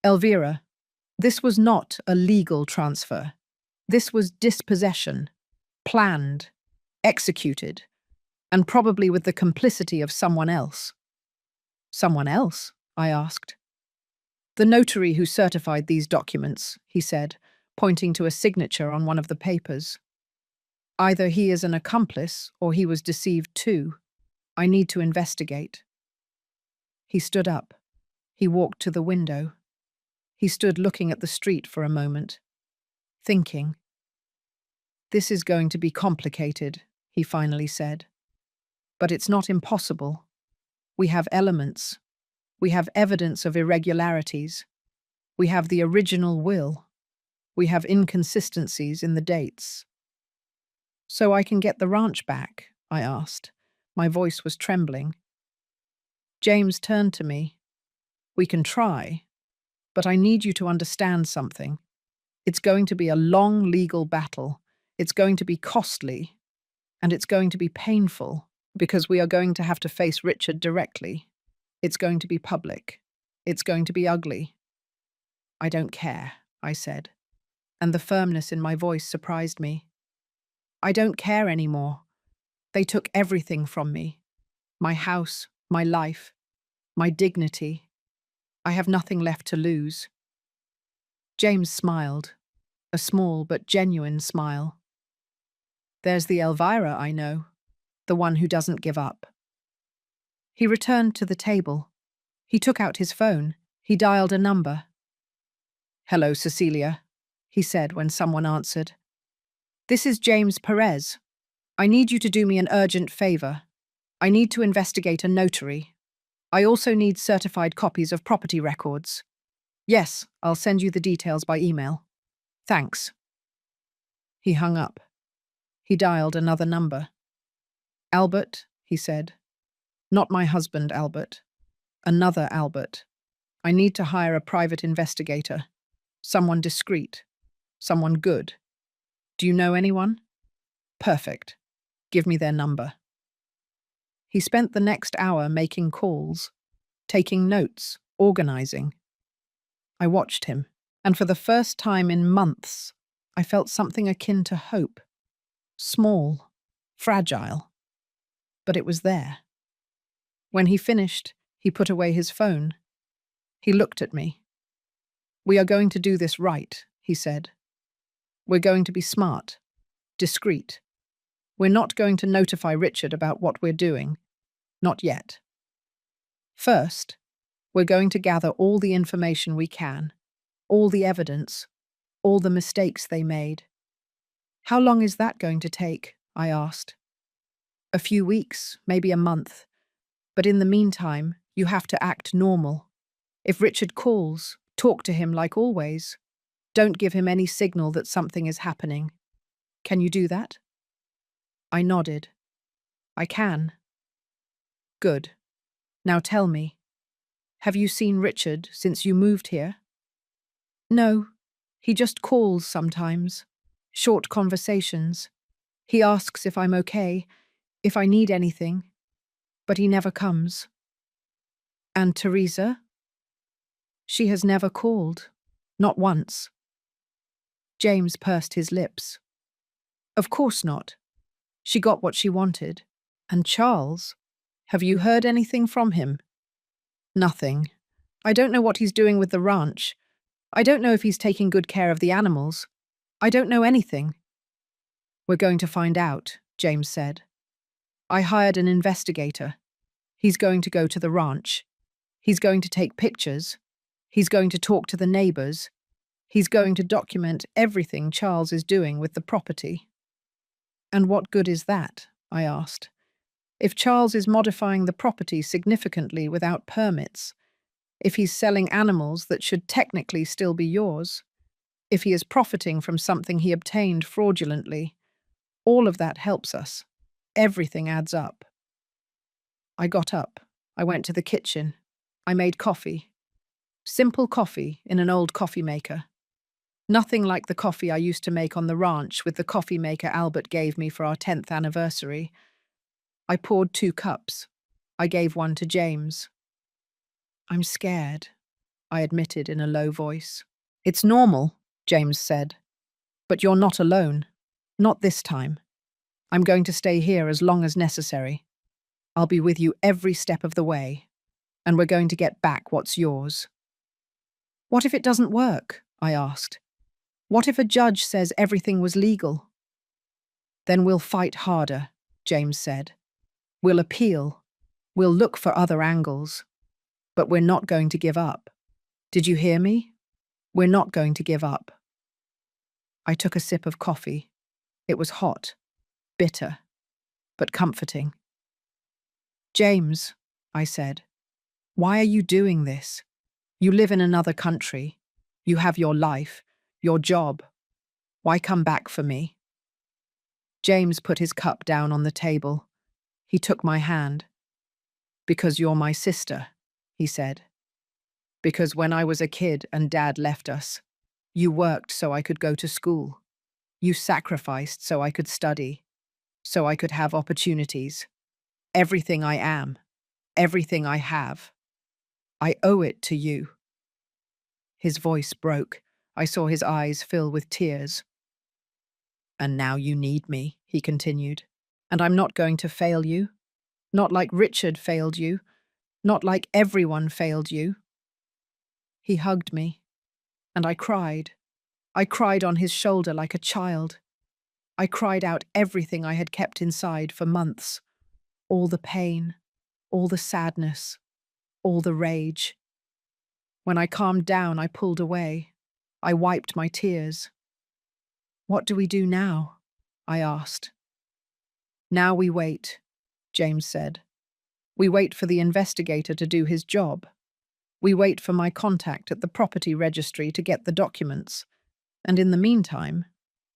Elvira, this was not a legal transfer. This was dispossession, planned, executed, and probably with the complicity of someone else. Someone else? I asked. The notary who certified these documents, he said, pointing to a signature on one of the papers. Either he is an accomplice or he was deceived too. I need to investigate. He stood up. He walked to the window. He stood looking at the street for a moment, thinking. This is going to be complicated, he finally said. But it's not impossible. We have elements. We have evidence of irregularities. We have the original will. We have inconsistencies in the dates. So I can get the ranch back? I asked. My voice was trembling. James turned to me. We can try, but I need you to understand something. It's going to be a long legal battle. It's going to be costly, and it's going to be painful because we are going to have to face Richard directly. It's going to be public. It's going to be ugly. I don't care, I said, and the firmness in my voice surprised me. I don't care anymore. They took everything from me. My house, my life, my dignity. I have nothing left to lose. James smiled, a small but genuine smile. There's the Elvira I know, the one who doesn't give up. He returned to the table. He took out his phone. He dialed a number. Hello, Cecilia, he said when someone answered. This is James Perez. I need you to do me an urgent favor. I need to investigate a notary. I also need certified copies of property records. Yes, I'll send you the details by email. Thanks. He hung up. He dialed another number. Albert, he said. Not my husband, Albert. Another Albert. I need to hire a private investigator. Someone discreet. Someone good. Do you know anyone? Perfect. Give me their number. He spent the next hour making calls, taking notes, organizing. I watched him, and for the first time in months, I felt something akin to hope. Small, fragile, but it was there. When he finished, he put away his phone. He looked at me. "We are going to do this right," he said. "We're going to be smart, discreet. We're not going to notify Richard about what we're doing. Not yet. First, we're going to gather all the information we can, all the evidence, all the mistakes they made." "How long is that going to take?" I asked. "A few weeks, maybe a month. But in the meantime, you have to act normal. If Richard calls, talk to him like always. Don't give him any signal that something is happening. Can you do that?" I nodded. "I can." "Good. Now tell me, have you seen Richard since you moved here?" "No. He just calls sometimes. Short conversations. He asks if I'm okay, if I need anything. But he never comes." "And Teresa?" "She has never called. Not once." James pursed his lips. "Of course not. She got what she wanted. And Charles? Have you heard anything from him?" "Nothing. I don't know what he's doing with the ranch. I don't know if he's taking good care of the animals. I don't know anything." "We're going to find out," James said. "I hired an investigator. He's going to go to the ranch. He's going to take pictures. He's going to talk to the neighbors. He's going to document everything Charles is doing with the property." "And what good is that?" I asked. "If Charles is modifying the property significantly without permits, if he's selling animals that should technically still be yours, if he is profiting from something he obtained fraudulently, all of that helps us. Everything adds up." I got up. I went to the kitchen. I made coffee. Simple coffee in an old coffee maker. Nothing like the coffee I used to make on the ranch with the coffee maker Albert gave me for our 10th anniversary. I poured 2 cups. I gave one to James. "I'm scared," I admitted in a low voice. "It's normal," James said. "But you're not alone. Not this time. I'm going to stay here as long as necessary. I'll be with you every step of the way. And we're going to get back what's yours." "What if it doesn't work?" I asked. "What if a judge says everything was legal?" "Then we'll fight harder," James said. "We'll appeal. We'll look for other angles. But we're not going to give up. Did you hear me? We're not going to give up." I took a sip of coffee. It was hot, bitter, but comforting. "James," I said, "why are you doing this? You live in another country. You have your life, your job. Why come back for me?" James put his cup down on the table. He took my hand. "Because you're my sister," he said. "Because when I was a kid and Dad left us, you worked so I could go to school. You sacrificed so I could study, so I could have opportunities. Everything I am, everything I have. I owe it to you." His voice broke. I saw his eyes fill with tears. "And now you need me," he continued. "And I'm not going to fail you. Not like Richard failed you. Not like everyone failed you." He hugged me, and I cried. I cried on his shoulder like a child. I cried out everything I had kept inside for months. All the pain, all the sadness, all the rage. When I calmed down, I pulled away. I wiped my tears. "What do we do now?" I asked. "Now we wait," James said. "We wait for the investigator to do his job. We wait for my contact at the property registry to get the documents. And in the meantime,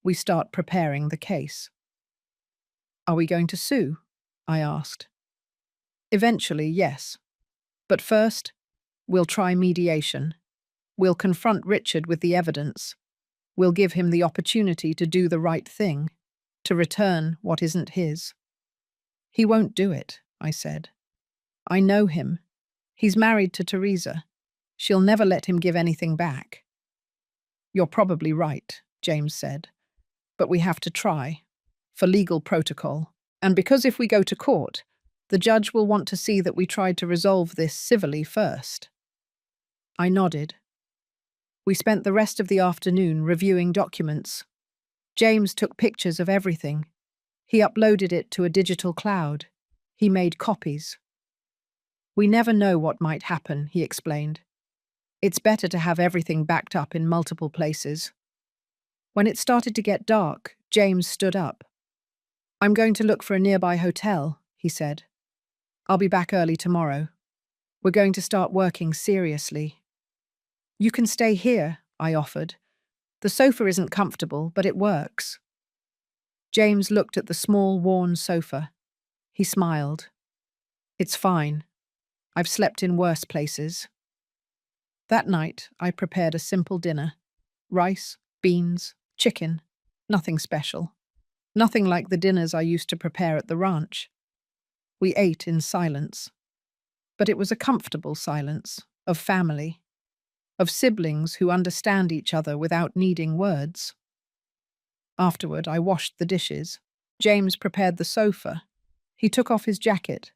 we start preparing the case." "Are we going to sue?" I asked. "Eventually, yes. But first, We'll try mediation. We'll confront Richard with the evidence. We'll give him the opportunity to do the right thing, to return what isn't his. He won't do it, I said. I know him. He's married to Teresa. She'll never let him give anything back. You're probably right, James said. But we have to try, for legal protocol. And because if we go to court, the judge will want to see that we tried to resolve this civilly first. I nodded. We spent the rest of the afternoon reviewing documents. James took pictures of everything. He uploaded it to a digital cloud. He made copies. We never know what might happen, he explained. It's better to have everything backed up in multiple places. When it started to get dark, James stood up. I'm going to look for a nearby hotel, he said. I'll be back early tomorrow. We're going to start working seriously. You can stay here, I offered. The sofa isn't comfortable, but it works. James looked at the small, worn sofa. He smiled. It's fine. I've slept in worse places. That night, I prepared a simple dinner. Rice, beans, chicken. Nothing special. Nothing like the dinners I used to prepare at the ranch. We ate in silence. But it was a comfortable silence, of family, of siblings who understand each other without needing words. Afterward, I washed the dishes. James prepared the sofa. He took off his jacket.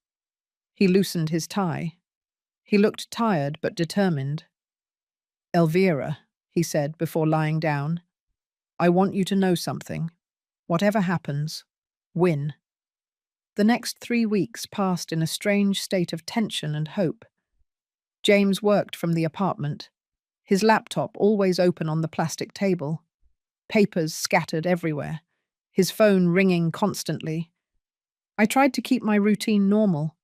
He loosened his tie. He looked tired but determined. Elvira, he said before lying down, I want you to know something. Whatever happens, win. The next 3 weeks passed in a strange state of tension and hope. James worked from the apartment, his laptop always open on the plastic table, papers scattered everywhere, his phone ringing constantly. I tried to keep my routine normal.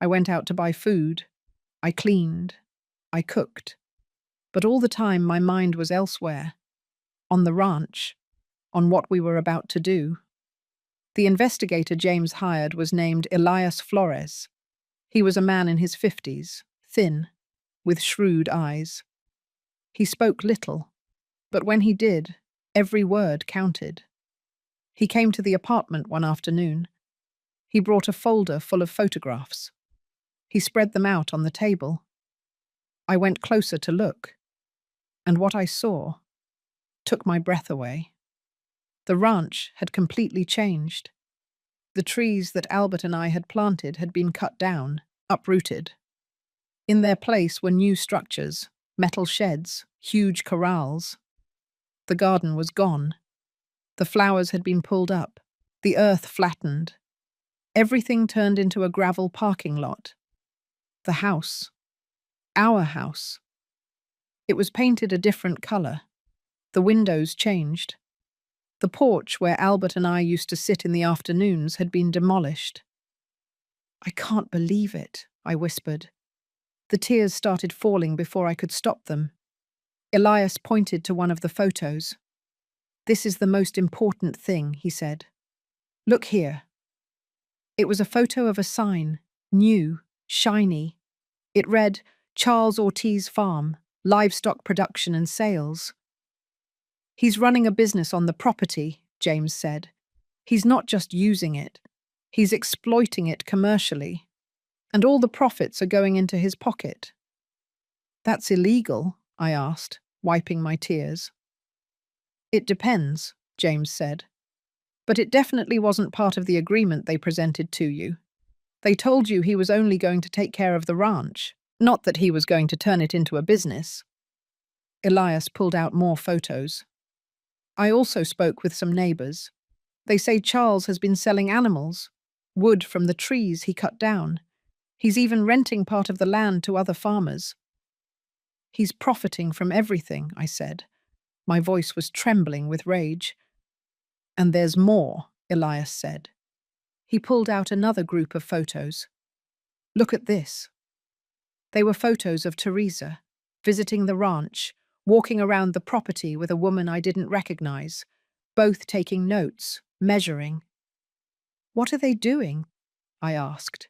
I went out to buy food. I cleaned. I cooked. But all the time my mind was elsewhere, on the ranch, on what we were about to do. The investigator James hired was named Elias Flores. He was a man in his 50s, thin, with shrewd eyes. He spoke little, but when he did, every word counted. He came to the apartment one afternoon. He brought a folder full of photographs. He spread them out on the table. I went closer to look, and what I saw took my breath away. The ranch had completely changed. The trees that Albert and I had planted had been cut down, uprooted. In their place were new structures, metal sheds, huge corrals. The garden was gone. The flowers had been pulled up, the earth flattened. Everything turned into a gravel parking lot. The house, our house. It was painted a different color. The windows changed. The porch where Albert and I used to sit in the afternoons had been demolished. I can't believe it, I whispered. The tears started falling before I could stop them. Elias pointed to one of the photos. This is the most important thing, he said. Look here. It was a photo of a sign, new, shiny. It read, Charles Ortiz Farm, Livestock Production and Sales. He's running a business on the property, James said. He's not just using it. He's exploiting it commercially. And all the profits are going into his pocket. That's illegal, I asked, wiping my tears. It depends, James said. But it definitely wasn't part of the agreement they presented to you. They told you he was only going to take care of the ranch, not that he was going to turn it into a business. Elias pulled out more photos. I also spoke with some neighbors. They say Charles has been selling animals, wood from the trees he cut down. He's even renting part of the land to other farmers. He's profiting from everything, I said. My voice was trembling with rage. And there's more, Elias said. He pulled out another group of photos. Look at this. They were photos of Teresa, visiting the ranch, walking around the property with a woman I didn't recognize, both taking notes, measuring. What are they doing? I asked.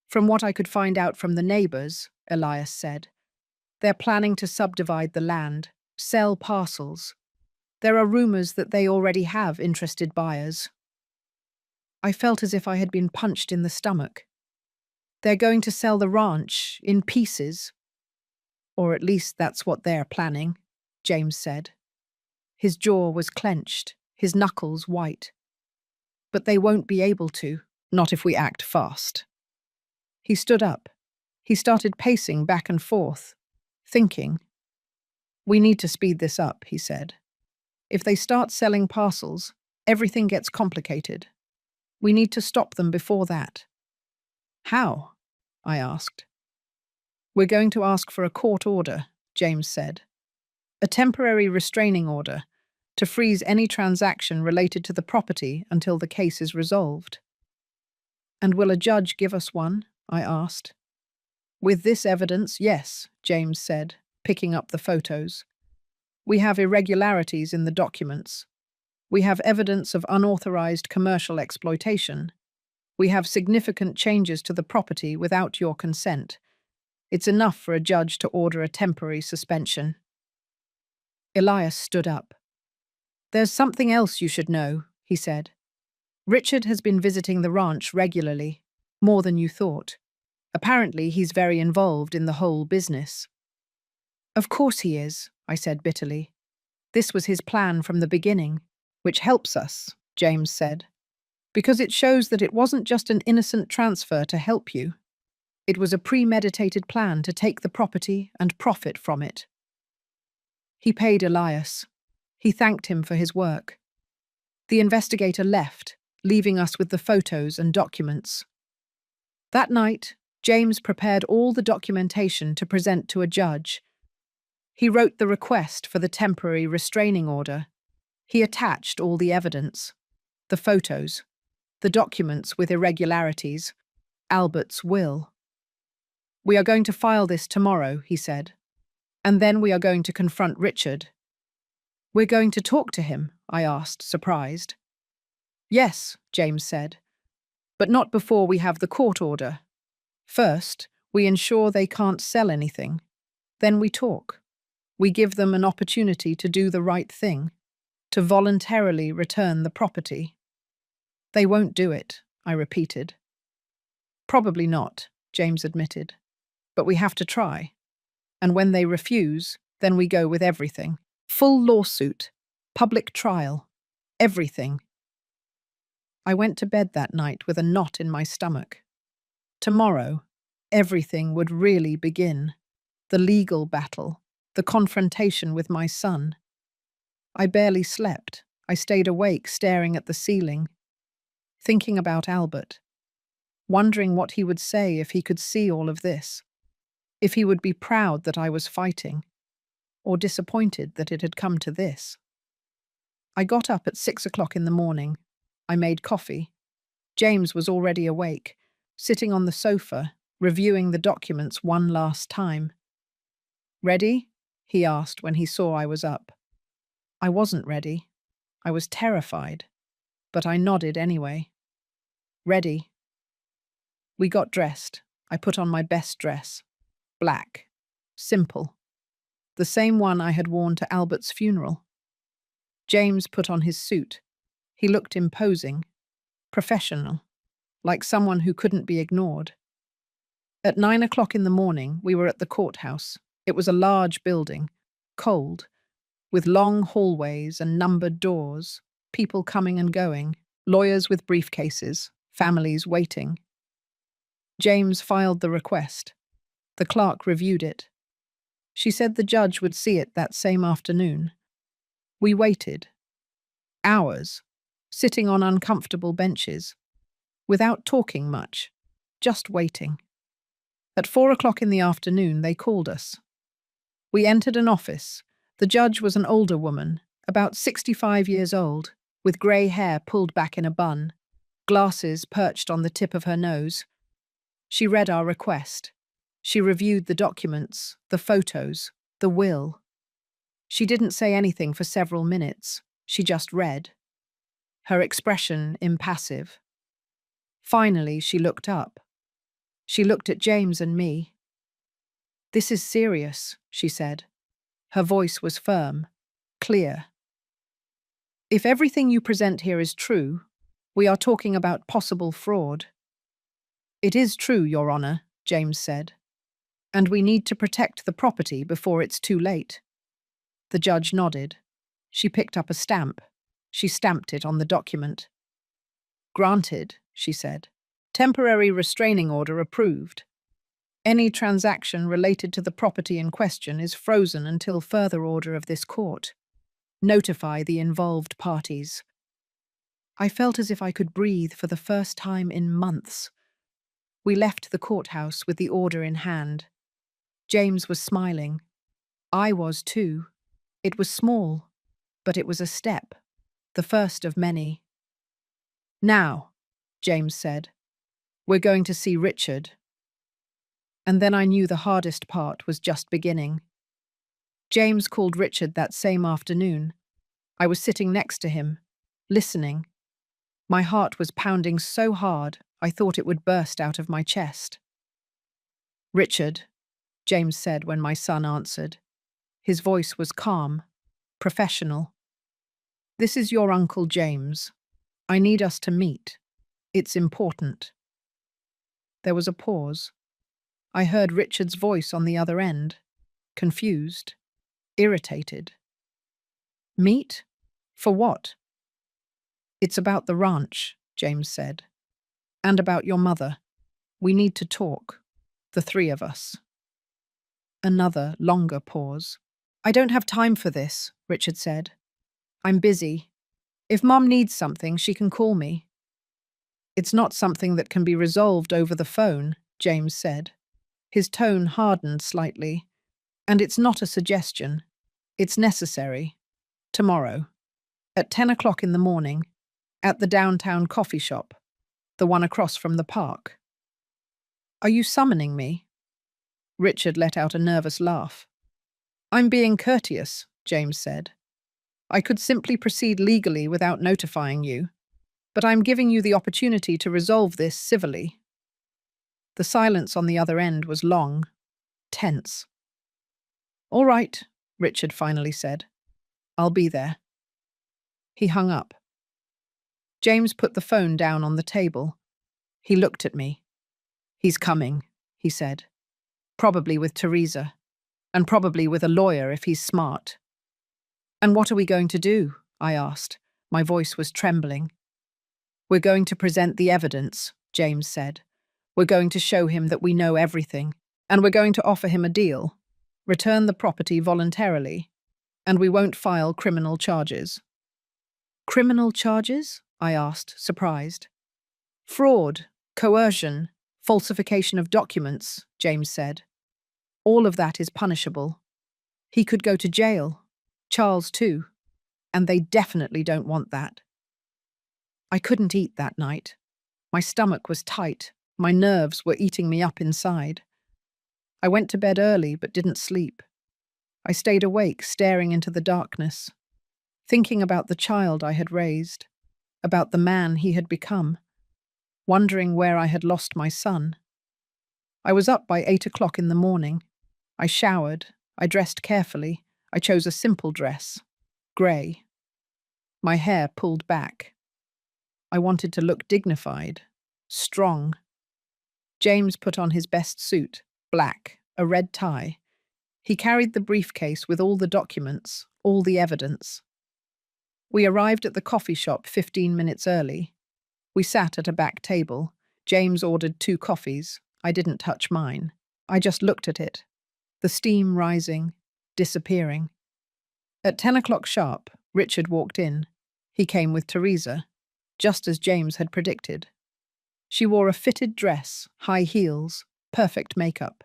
From what I could find out from the neighbors, Elias said, they're planning to subdivide the land, sell parcels. There are rumors that they already have interested buyers. I felt as if I had been punched in the stomach. They're going to sell the ranch in pieces. Or at least that's what they're planning, James said. His jaw was clenched, his knuckles white. But they won't be able to, not if we act fast. He stood up. He started pacing back and forth, thinking. We need to speed this up, he said. If they start selling parcels, everything gets complicated. We need to stop them before that. How? I asked. We're going to ask for a court order, James said. A temporary restraining order to freeze any transaction related to the property until the case is resolved. And will a judge give us one? I asked. With this evidence, yes, James said, picking up the photos. We have irregularities in the documents. We have evidence of unauthorized commercial exploitation. We have significant changes to the property without your consent. It's enough for a judge to order a temporary suspension. Elias stood up. There's something else you should know, he said. Richard has been visiting the ranch regularly, more than you thought. Apparently, he's very involved in the whole business. Of course he is, I said bitterly. This was his plan from the beginning, which helps us, James said, because it shows that it wasn't just an innocent transfer to help you. It was a premeditated plan to take the property and profit from it. He paid Elias. He thanked him for his work. The investigator left, leaving us with the photos and documents. That night, James prepared all the documentation to present to a judge. He wrote the request for the temporary restraining order. He attached all the evidence, the photos, the documents with irregularities, Albert's will. We are going to file this tomorrow, he said, and then we are going to confront Richard. We're going to talk to him, I asked, surprised. Yes, James said, but not before we have the court order. First, we ensure they can't sell anything. Then we talk. We give them an opportunity to do the right thing, to voluntarily return the property. They won't do it, I repeated. Probably not, James admitted, but we have to try. And when they refuse, then we go with everything. Full lawsuit, public trial, everything. I went to bed that night with a knot in my stomach. Tomorrow, everything would really begin. The legal battle, the confrontation with my son. I barely slept. I stayed awake staring at the ceiling, thinking about Albert, wondering what he would say if he could see all of this, if he would be proud that I was fighting, or disappointed that it had come to this. I got up at 6 o'clock in the morning. I made coffee. James was already awake, sitting on the sofa, reviewing the documents one last time. Ready? He asked when he saw I was up. I wasn't ready. I was terrified, but I nodded anyway. Ready. We got dressed. I put on my best dress. Black. Simple. The same one I had worn to Albert's funeral. James put on his suit. He looked imposing, professional, like someone who couldn't be ignored. At 9 o'clock in the morning, we were at the courthouse. It was a large building, cold, with long hallways and numbered doors, people coming and going, lawyers with briefcases, families waiting. James filed the request. The clerk reviewed it. She said the judge would see it that same afternoon. We waited. Hours, sitting on uncomfortable benches, without talking much, just waiting. At 4 o'clock in the afternoon, they called us. We entered an office. The judge was an older woman, about 65 years old, with grey hair pulled back in a bun, glasses perched on the tip of her nose. She read our request. She reviewed the documents, the photos, the will. She didn't say anything for several minutes. She just read. Her expression impassive. Finally, she looked up. She looked at James and me. "This is serious," she said. Her voice was firm, clear. "If everything you present here is true, we are talking about possible fraud." "It is true, Your Honor," James said. "And we need to protect the property before it's too late." The judge nodded. She picked up a stamp. She stamped it on the document. "Granted," she said. "Temporary restraining order approved. Any transaction related to the property in question is frozen until further order of this court. Notify the involved parties." I felt as if I could breathe for the first time in months. We left the courthouse with the order in hand. James was smiling. I was too. It was small, but it was a step, the first of many. "Now," James said, "we're going to see Richard." And then I knew the hardest part was just beginning. James called Richard that same afternoon. I was sitting next to him, listening. My heart was pounding so hard I thought it would burst out of my chest. "Richard," James said when my son answered. His voice was calm, professional. "This is your Uncle James. I need us to meet. It's important." There was a pause. I heard Richard's voice on the other end, confused, irritated. "Meet? For what?" "It's about the ranch," James said. "And about your mother. We need to talk, the three of us." Another, longer pause. "I don't have time for this," Richard said. "I'm busy. If Mom needs something, she can call me." "It's not something that can be resolved over the phone," James said. His tone hardened slightly. "And it's not a suggestion. It's necessary. Tomorrow. At 10 o'clock in the morning. At the downtown coffee shop. The one across from the park." "Are you summoning me?" Richard let out a nervous laugh. "I'm being courteous," James said. "I could simply proceed legally without notifying you, but I'm giving you the opportunity to resolve this civilly." The silence on the other end was long, tense. "All right," Richard finally said. "I'll be there." He hung up. James put the phone down on the table. He looked at me. "He's coming," he said. "Probably with Teresa. And probably with a lawyer if he's smart." "And what are we going to do?" I asked. My voice was trembling. "We're going to present the evidence," James said. "We're going to show him that we know everything. And we're going to offer him a deal. Return the property voluntarily. And we won't file criminal charges." "Criminal charges?" I asked, surprised. "Fraud, coercion, falsification of documents," James said. "All of that is punishable. He could go to jail. Charles too. And they definitely don't want that." I couldn't eat that night. My stomach was tight. My nerves were eating me up inside. I went to bed early but didn't sleep. I stayed awake, staring into the darkness, thinking about the child I had raised, about the man he had become, wondering where I had lost my son. I was up by 8 o'clock in the morning. I showered. I dressed carefully. I chose a simple dress, grey. My hair pulled back. I wanted to look dignified, strong. James put on his best suit, black, a red tie. He carried the briefcase with all the documents, all the evidence. We arrived at the coffee shop 15 minutes early. We sat at a back table. James ordered 2 coffees. I didn't touch mine. I just looked at it. The steam rising, disappearing. At 10 o'clock sharp, Richard walked in. He came with Teresa, just as James had predicted. She wore a fitted dress, high heels, perfect makeup.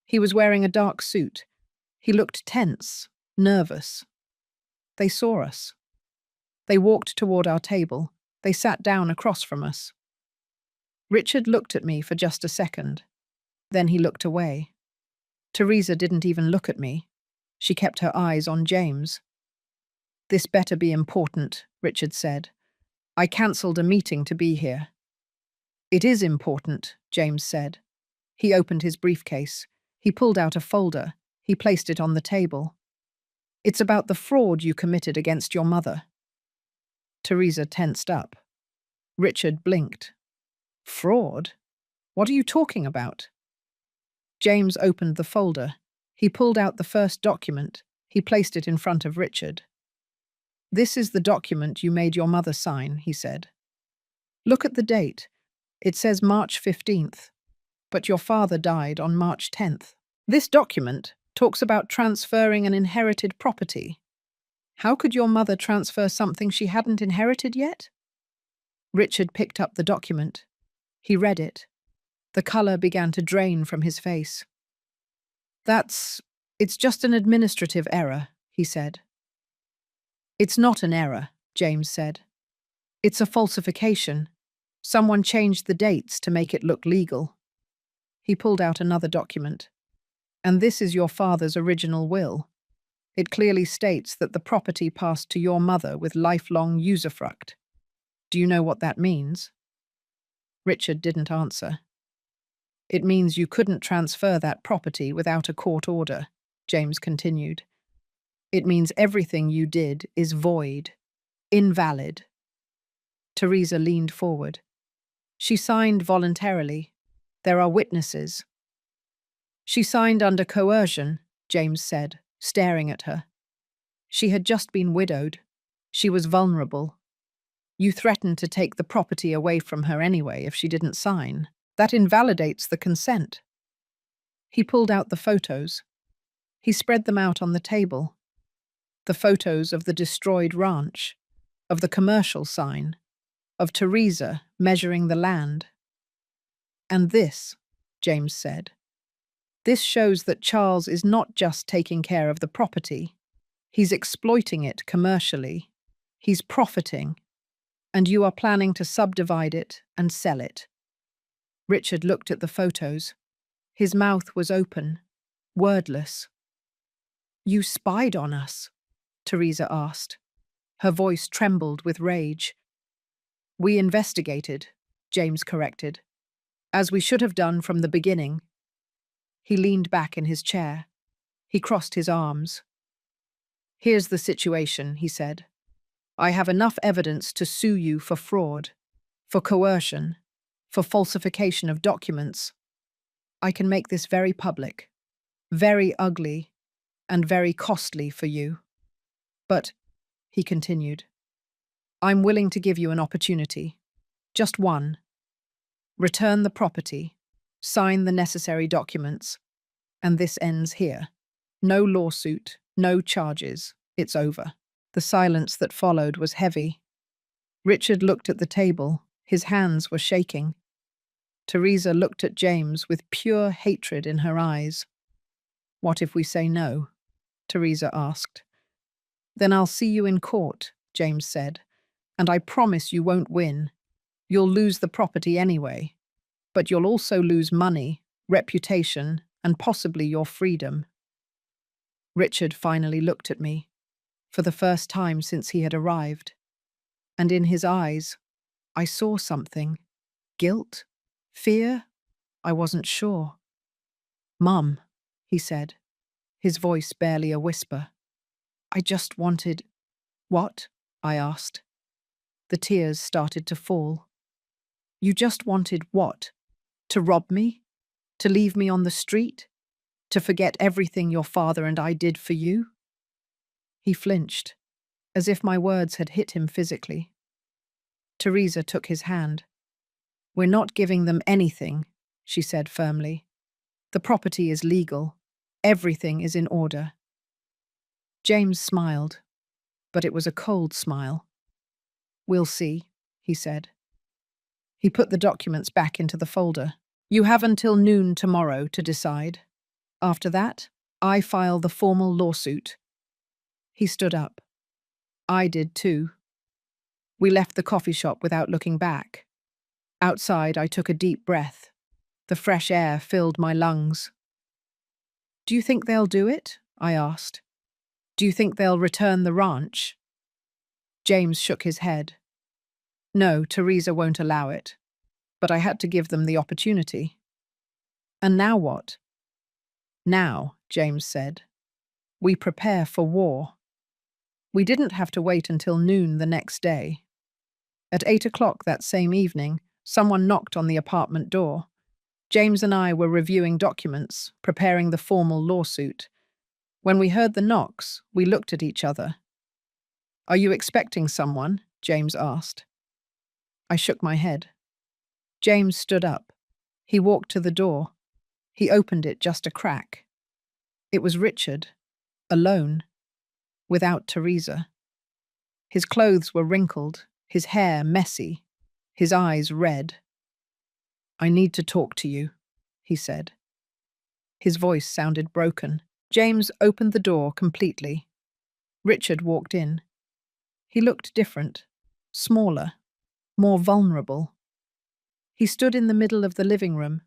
He was wearing a dark suit. He looked tense, nervous. They saw us. They walked toward our table. They sat down across from us. Richard looked at me for just a second. Then he looked away. Teresa didn't even look at me. She kept her eyes on James. "This better be important," Richard said. "I cancelled a meeting to be here." "It is important," James said. He opened his briefcase. He pulled out a folder. He placed it on the table. It's about the fraud you committed against your mother. Teresa tensed up. Richard blinked. Fraud? What are you talking about? James opened the folder. He pulled out the first document. He placed it in front of Richard. This is the document you made your mother sign, he said. Look at the date. It says March 15th, but your father died on March 10th. This document talks about transferring an inherited property. How could your mother transfer something she hadn't inherited yet? Richard picked up the document. He read it. The colour began to drain from his face. It's just an administrative error, he said. It's not an error, James said. It's a falsification. Someone changed the dates to make it look legal. He pulled out another document. And this is your father's original will. It clearly states that the property passed to your mother with lifelong usufruct. Do you know what that means? Richard didn't answer. It means you couldn't transfer that property without a court order, James continued. It means everything you did is void, invalid. Teresa leaned forward. She signed voluntarily. There are witnesses. She signed under coercion, James said, staring at her. She had just been widowed. She was vulnerable. You threatened to take the property away from her anyway if she didn't sign. That invalidates the consent. He pulled out the photos. He spread them out on the table. The photos of the destroyed ranch, of the commercial sign, of Teresa measuring the land. And this, James said. This shows that Charles is not just taking care of the property. He's exploiting it commercially. He's profiting. And you are planning to subdivide it and sell it. Richard looked at the photos. His mouth was open, wordless. You spied on us, Teresa asked. Her voice trembled with rage. We investigated, James corrected, as we should have done from the beginning. He leaned back in his chair. He crossed his arms. Here's the situation, he said. I have enough evidence to sue you for fraud, for coercion, for falsification of documents. I can make this very public, very ugly, and very costly for you. But, he continued, I'm willing to give you an opportunity. Just one. Return the property, sign the necessary documents, and this ends here. No lawsuit, no charges. It's over. The silence that followed was heavy. Richard looked at the table. His hands were shaking. Teresa looked at James with pure hatred in her eyes. What if we say no? Teresa asked. Then I'll see you in court, James said, and I promise you won't win. You'll lose the property anyway, but you'll also lose money, reputation, and possibly your freedom. Richard finally looked at me, for the first time since he had arrived, and in his eyes, I saw something. Guilt? Fear? I wasn't sure. Mum, he said, his voice barely a whisper. I just wanted... What? I asked. The tears started to fall. You just wanted what? To rob me? To leave me on the street? To forget everything your father and I did for you? He flinched, as if my words had hit him physically. Teresa took his hand. We're not giving them anything, she said firmly. The property is legal. Everything is in order. James smiled, but it was a cold smile. We'll see, he said. He put the documents back into the folder. You have until noon tomorrow to decide. After that, I file the formal lawsuit. He stood up. I did too. We left the coffee shop without looking back. Outside, I took a deep breath. The fresh air filled my lungs. Do you think they'll do it? I asked. Do you think they'll return the ranch? James shook his head. No, Teresa won't allow it. But I had to give them the opportunity. And now what? Now, James said, we prepare for war. We didn't have to wait until noon the next day. At 8 o'clock that same evening, someone knocked on the apartment door. James and I were reviewing documents, preparing the formal lawsuit. When we heard the knocks, we looked at each other. Are you expecting someone? James asked. I shook my head. James stood up. He walked to the door. He opened it just a crack. It was Richard, alone, without Teresa. His clothes were wrinkled, his hair messy, his eyes red. I need to talk to you, he said. His voice sounded broken. James opened the door completely. Richard walked in. He looked different, smaller, more vulnerable. He stood in the middle of the living room,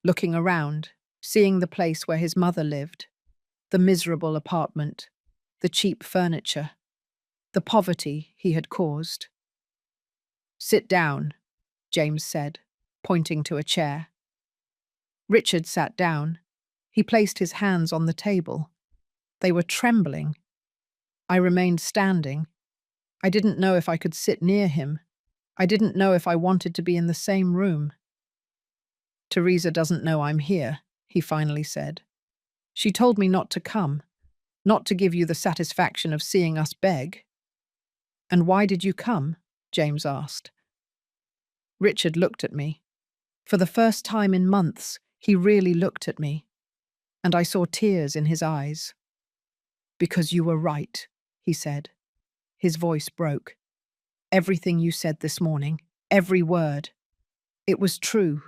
looking around, seeing the place where his mother lived, the miserable apartment, the cheap furniture, the poverty he had caused. Sit down, James said, pointing to a chair. Richard sat down. He placed his hands on the table. They were trembling. I remained standing. I didn't know if I could sit near him. I didn't know if I wanted to be in the same room. Teresa doesn't know I'm here, he finally said. She told me not to come, not to give you the satisfaction of seeing us beg. And why did you come? James asked. Richard looked at me. For the first time in months, he really looked at me, and I saw tears in his eyes. Because you were right, he said. His voice broke. Everything you said this morning, every word, it was true.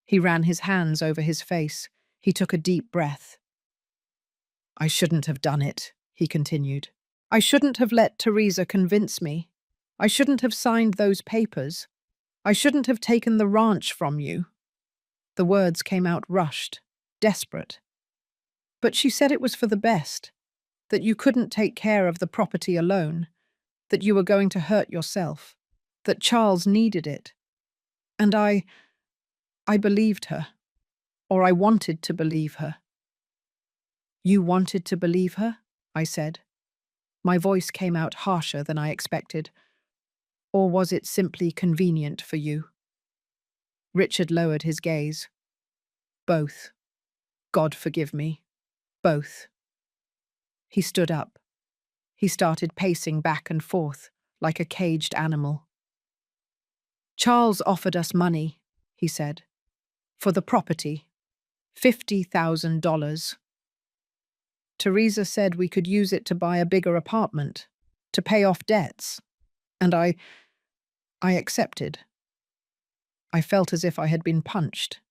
He ran his hands over his face. He took a deep breath. I shouldn't have done it, he continued. I shouldn't have let Teresa convince me. I shouldn't have signed those papers. I shouldn't have taken the ranch from you. The words came out rushed, desperate. But she said it was for the best, that you couldn't take care of the property alone, that you were going to hurt yourself, that Charles needed it. And I believed her, or I wanted to believe her. You wanted to believe her? I said. My voice came out harsher than I expected. Or was it simply convenient for you? Richard lowered his gaze. Both. God forgive me. Both. He stood up. He started pacing back and forth, like a caged animal. Charles offered us money, he said, for the property. $50,000. Teresa said we could use it to buy a bigger apartment, to pay off debts. And I accepted. I felt as if I had been punched.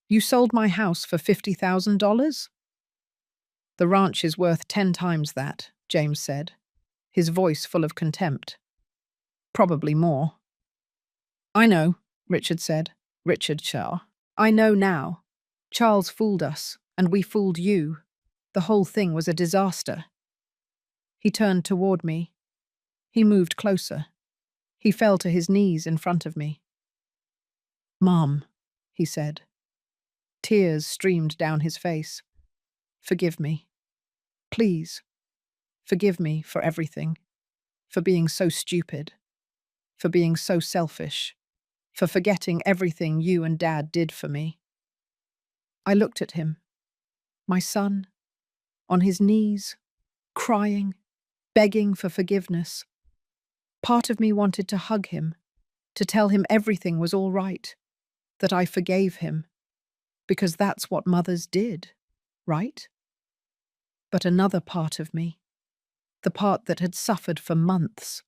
You sold my house for $50,000? The ranch is worth 10 times that, James said, his voice full of contempt. Probably more. I know, Richard said. Richard Shaw. I know now. Charles fooled us, and we fooled you. The whole thing was a disaster. He turned toward me. He moved closer. He fell to his knees in front of me. Mom, he said. Tears streamed down his face. Forgive me. Please. Forgive me for everything. For being so stupid. For being so selfish. For forgetting everything you and Dad did for me. I looked at him. My son, on his knees, crying, begging for forgiveness. Part of me wanted to hug him, to tell him everything was all right, that I forgave him, because that's what mothers did, right? But another part of me, the part that had suffered for months,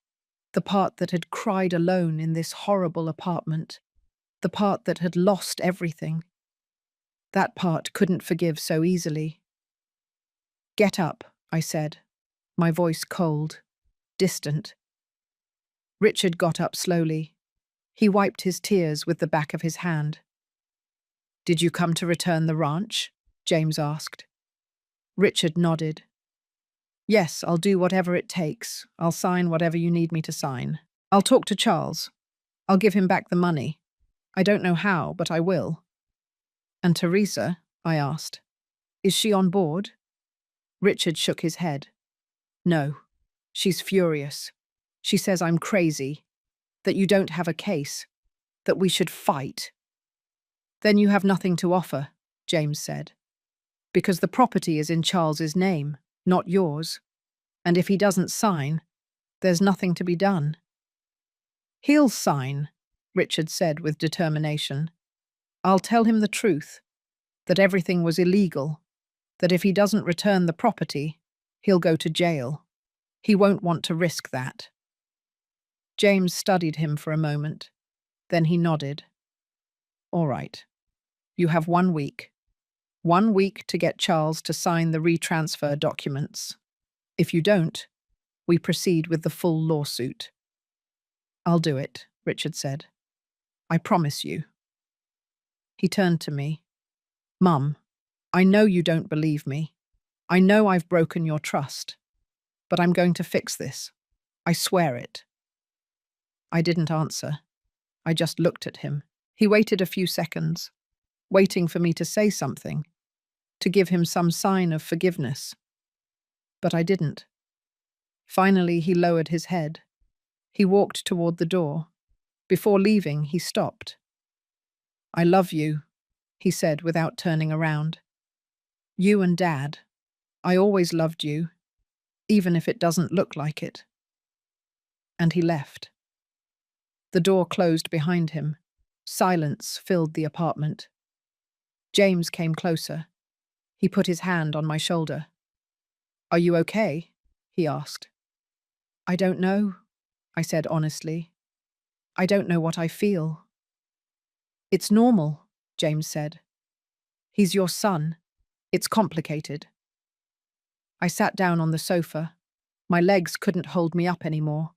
the part that had cried alone in this horrible apartment, the part that had lost everything, that part couldn't forgive so easily. Get up, I said, my voice cold, distant. Richard got up slowly. He wiped his tears with the back of his hand. Did you come to return the ranch? James asked. Richard nodded. Yes, I'll do whatever it takes. I'll sign whatever you need me to sign. I'll talk to Charles. I'll give him back the money. I don't know how, but I will. And Teresa? I asked. Is she on board? Richard shook his head. No. She's furious. She says I'm crazy, that you don't have a case, that we should fight. Then you have nothing to offer, James said, because the property is in Charles's name, not yours, and if he doesn't sign, there's nothing to be done. He'll sign, Richard said with determination. I'll tell him the truth, that everything was illegal, that if he doesn't return the property, he'll go to jail. He won't want to risk that. James studied him for a moment. Then he nodded. All right. You have 1 week. 1 week to get Charles to sign the retransfer documents. If you don't, we proceed with the full lawsuit. I'll do it, Richard said. I promise you. He turned to me. Mum, I know you don't believe me. I know I've broken your trust. But I'm going to fix this. I swear it. I didn't answer. I just looked at him. He waited a few seconds, waiting for me to say something, to give him some sign of forgiveness. But I didn't. Finally, he lowered his head. He walked toward the door. Before leaving, he stopped. I love you, he said without turning around. You and Dad. I always loved you, even if it doesn't look like it. And he left. The door closed behind him. Silence filled the apartment. James came closer. He put his hand on my shoulder. Are you okay? He asked. I don't know, I said honestly. I don't know what I feel. It's normal, James said. He's your son. It's complicated. I sat down on the sofa. My legs couldn't hold me up anymore.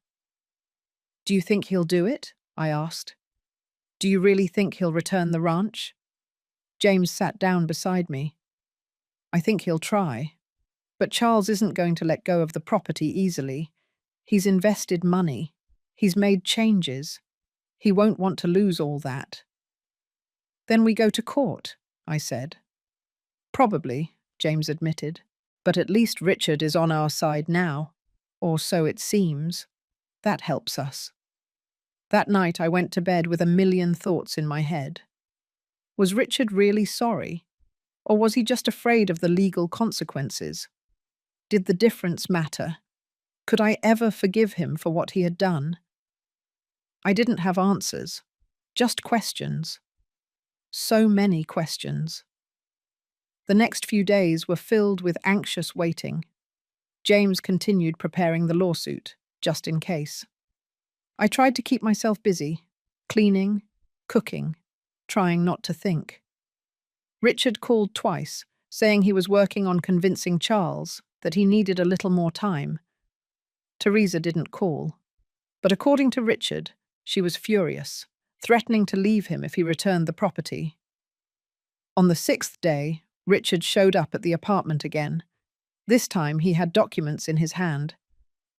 Do you think he'll do it? I asked. Do you really think he'll return the ranch? James sat down beside me. I think he'll try. But Charles isn't going to let go of the property easily. He's invested money. He's made changes. He won't want to lose all that. Then we go to court, I said. Probably, James admitted. But at least Richard is on our side now. Or so it seems. That helps us. That night I went to bed with a million thoughts in my head. Was Richard really sorry? Or was he just afraid of the legal consequences? Did the difference matter? Could I ever forgive him for what he had done? I didn't have answers, just questions. So many questions. The next few days were filled with anxious waiting. James continued preparing the lawsuit, just in case. I tried to keep myself busy, cleaning, cooking, trying not to think. Richard called twice, saying he was working on convincing Charles that he needed a little more time. Teresa didn't call, but according to Richard, she was furious, threatening to leave him if he returned the property. On the 6th day, Richard showed up at the apartment again. This time he had documents in his hand,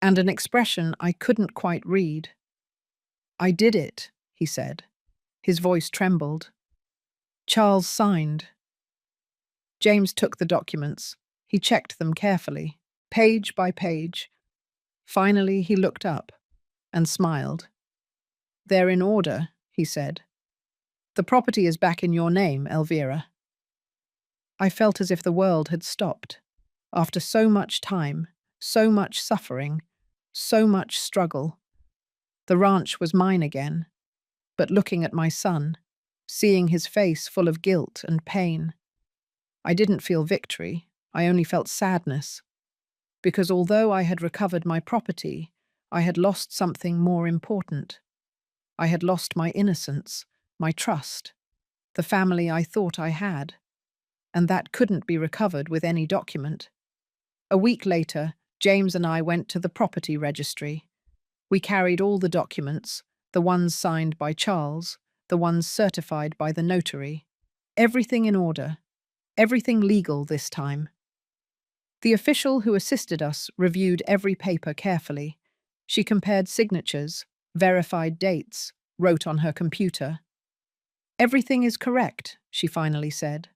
and an expression I couldn't quite read. I did it, he said. His voice trembled. Charles signed. James took the documents. He checked them carefully, page by page. Finally, he looked up and smiled. They're in order, he said. The property is back in your name, Elvira. I felt as if the world had stopped. After so much time, so much suffering, so much struggle. The ranch was mine again, but looking at my son, seeing his face full of guilt and pain, I didn't feel victory, I only felt sadness. Because although I had recovered my property, I had lost something more important. I had lost my innocence, my trust, the family I thought I had, and that couldn't be recovered with any document. A week later, James and I went to the property registry. We carried all the documents, the ones signed by Charles, the ones certified by the notary. Everything in order, everything legal this time. The official who assisted us reviewed every paper carefully. She compared signatures, verified dates, wrote on her computer. Everything is correct, she finally said.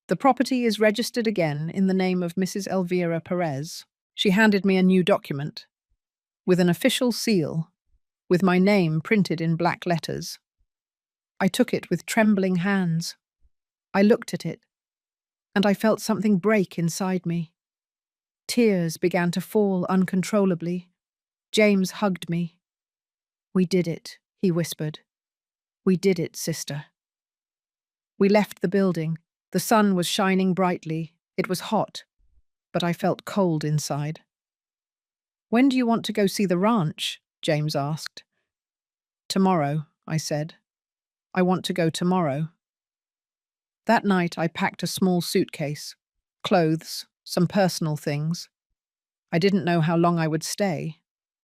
The property is registered again in the name of Mrs. Elvira Perez. She handed me a new document, with an official seal, with my name printed in black letters. I took it with trembling hands. I looked at it, and I felt something break inside me. Tears began to fall uncontrollably. James hugged me. "We did it," he whispered. "We did it, sister." We left the building. The sun was shining brightly. It was hot, but I felt cold inside. "When do you want to go see the ranch?" James asked. "Tomorrow," I said. "I want to go tomorrow." That night I packed a small suitcase, clothes, some personal things. I didn't know how long I would stay.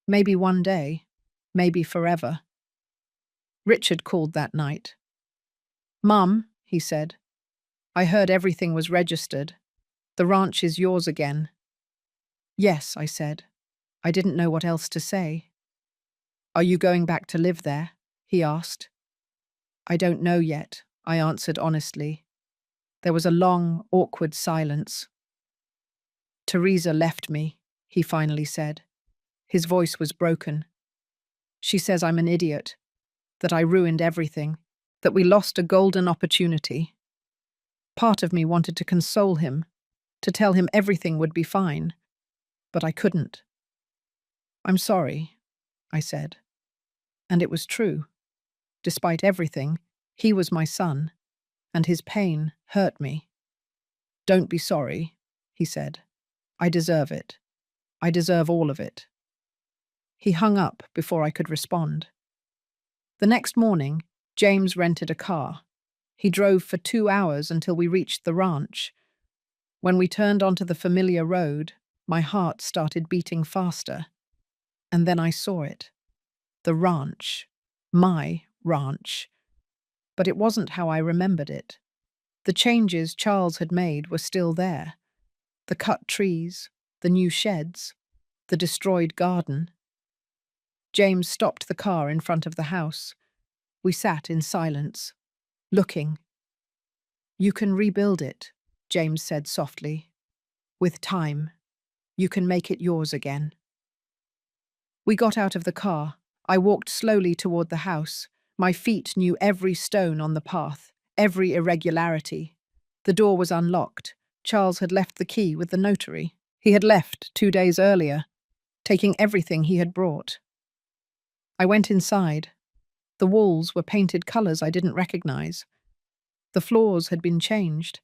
Maybe one day, maybe forever. Richard called that night. "Mum," he said, "I heard everything was registered. The ranch is yours again." "Yes," I said. I didn't know what else to say. "Are you going back to live there?" he asked. "I don't know yet," I answered honestly. There was a long, awkward silence. "Teresa left me," he finally said. His voice was broken. "She says I'm an idiot, that I ruined everything, that we lost a golden opportunity." Part of me wanted to console him, to tell him everything would be fine, but I couldn't. "I'm sorry," I said. And it was true. Despite everything, he was my son, and his pain hurt me. "Don't be sorry," he said. "I deserve it. I deserve all of it." He hung up before I could respond. The next morning, James rented a car. He drove for 2 hours until we reached the ranch. When we turned onto the familiar road, my heart started beating faster. And then I saw it. The ranch. My ranch. But it wasn't how I remembered it. The changes Charles had made were still there. The cut trees, the new sheds, the destroyed garden. James stopped the car in front of the house. We sat in silence, looking. "You can rebuild it," James said softly. "With time, you can make it yours again." We got out of the car. I walked slowly toward the house. My feet knew every stone on the path, every irregularity. The door was unlocked. Charles had left the key with the notary. He had left 2 days earlier, taking everything he had brought. I went inside. The walls were painted colors I didn't recognize. The floors had been changed.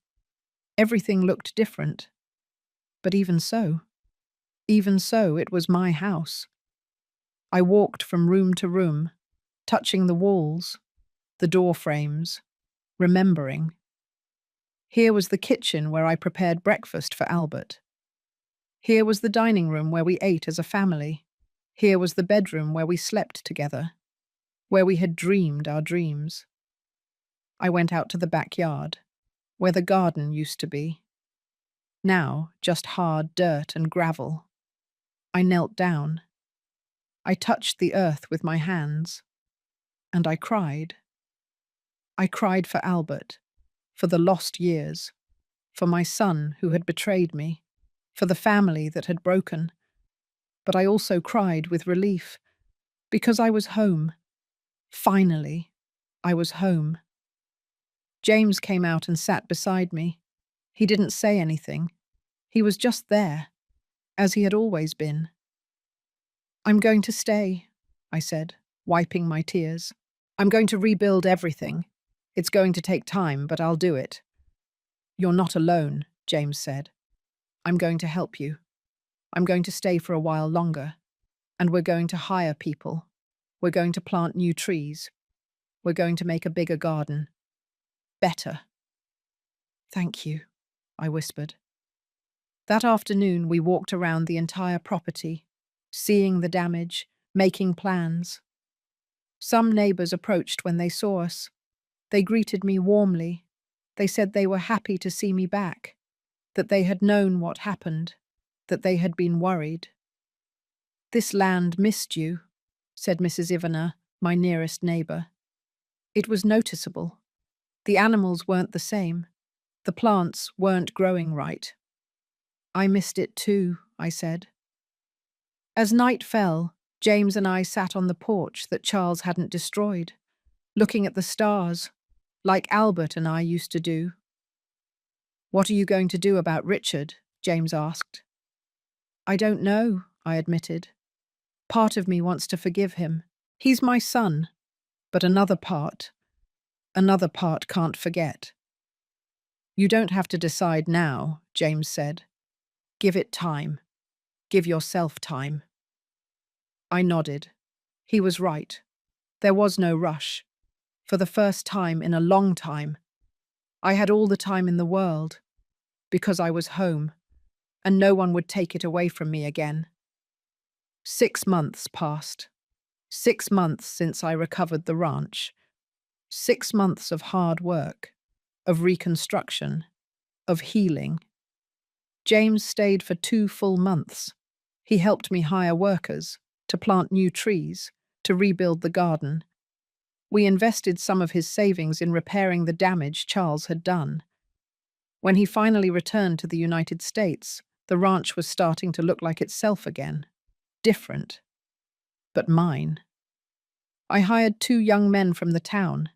Everything looked different. But even so, it was my house. I walked from room to room, touching the walls, the door frames, remembering. Here was the kitchen where I prepared breakfast for Albert. Here was the dining room where we ate as a family. Here was the bedroom where we slept together, where we had dreamed our dreams. I went out to the backyard, where the garden used to be. Now, just hard dirt and gravel. I knelt down. I touched the earth with my hands. And I cried. I cried for Albert, for the lost years, for my son who had betrayed me, for the family that had broken. But I also cried with relief, because I was home. Finally, I was home. James came out and sat beside me. He didn't say anything. He was just there, as he had always been. "I'm going to stay," I said, wiping my tears. "I'm going to rebuild everything. It's going to take time, but I'll do it." "You're not alone," James said. "I'm going to help you. I'm going to stay for a while longer. And we're going to hire people. We're going to plant new trees. We're going to make a bigger garden. Better." "Thank you," I whispered. That afternoon we walked around the entire property, seeing the damage, making plans. Some neighbors approached when they saw us. They greeted me warmly. They said they were happy to see me back, that they had known what happened, that they had been worried. "This land missed you," said Mrs. Ivana, my nearest neighbor. It was noticeable. The animals weren't the same. The plants weren't growing right. I missed it too, I said. As night fell, James and I sat on the porch that Charles hadn't destroyed, looking at the stars, like Albert and I used to do. What are you going to do about Richard? James asked. I don't know, I admitted. Part of me wants to forgive him. He's my son. But another part can't forget. You don't have to decide now, James said. Give it time. Give yourself time. I nodded. He was right. There was no rush. For the first time in a long time, I had all the time in the world, because I was home, and no one would take it away from me again. 6 months passed. 6 months since I recovered the ranch. 6 months of hard work, of reconstruction, of healing. James stayed for 2 full months. He helped me hire workers, to plant new trees, to rebuild the garden. We invested some of his savings in repairing the damage Charles had done. When he finally returned to the United States, the ranch was starting to look like itself again. Different. But mine. I hired 2 young men from the town,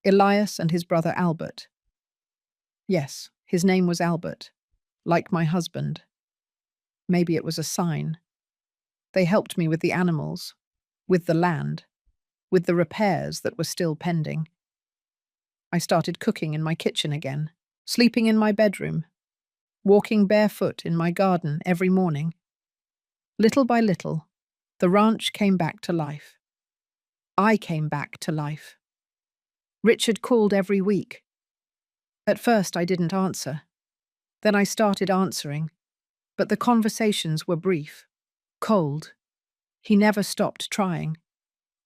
Elias and his brother Albert. Yes, his name was Albert, like my husband. Maybe it was a sign. They helped me with the animals, with the land, with the repairs that were still pending. I started cooking in my kitchen again, sleeping in my bedroom, walking barefoot in my garden every morning. Little by little, the ranch came back to life. I came back to life. Richard called every week. At first I didn't answer. Then I started answering, but the conversations were brief, cold. He never stopped trying.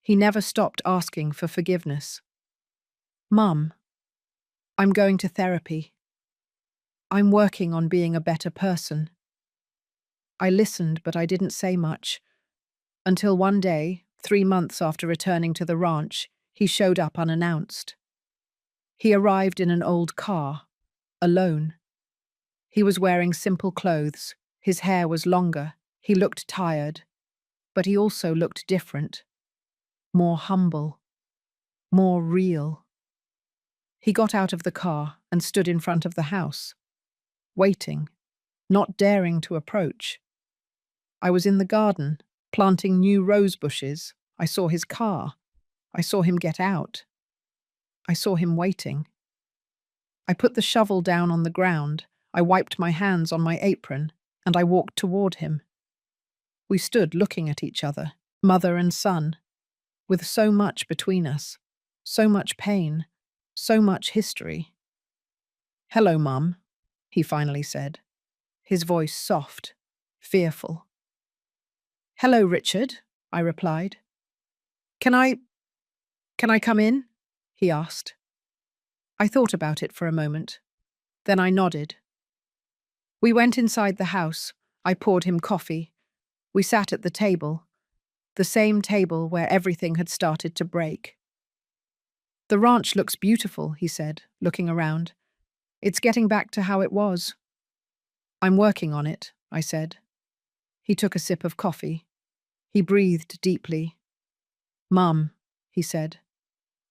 He never stopped asking for forgiveness. Mum, I'm going to therapy. I'm working on being a better person. I listened, but I didn't say much. Until one day, 3 months after returning to the ranch, he showed up unannounced. He arrived in an old car, alone. He was wearing simple clothes. His hair was longer. He looked tired. But he also looked different. More humble. More real. He got out of the car and stood in front of the house, waiting, not daring to approach. I was in the garden, planting new rose bushes. I saw his car. I saw him get out. I saw him waiting. I put the shovel down on the ground. I wiped my hands on my apron, and I walked toward him. We stood looking at each other, mother and son, with so much between us, so much pain, so much history. Hello, Mum, he finally said, his voice soft, fearful. Hello, Richard, I replied. Can I come in? He asked. I thought about it for a moment. Then I nodded. We went inside the house. I poured him coffee. We sat at the table, the same table where everything had started to break. The ranch looks beautiful, he said, looking around. It's getting back to how it was. I'm working on it, I said. He took a sip of coffee. He breathed deeply. Mum, he said,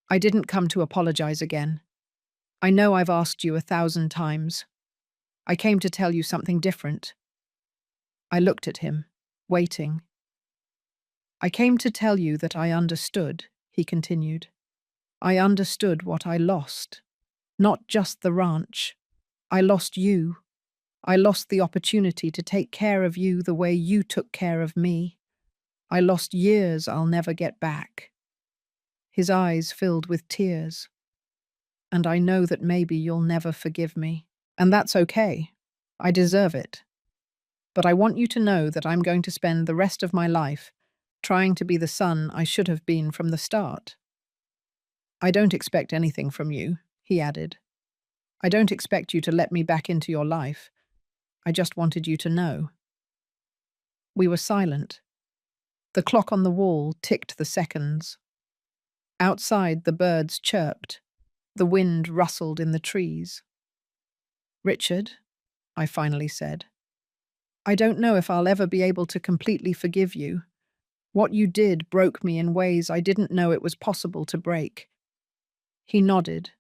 I didn't come to apologize again. I know I've asked you 1,000 times. I came to tell you something different. I looked at him, waiting. I came to tell you that I understood, he continued. I understood what I lost. Not just the ranch. I lost you. I lost the opportunity to take care of you the way you took care of me. I lost years I'll never get back. His eyes filled with tears. And I know that maybe you'll never forgive me. And that's okay. I deserve it. But I want you to know that I'm going to spend the rest of my life trying to be the son I should have been from the start. I don't expect anything from you, he added. I don't expect you to let me back into your life. I just wanted you to know. We were silent. The clock on the wall ticked the seconds. Outside, the birds chirped. The wind rustled in the trees. "Richard," I finally said, "I don't know if I'll ever be able to completely forgive you. What you did broke me in ways I didn't know it was possible to break." He nodded.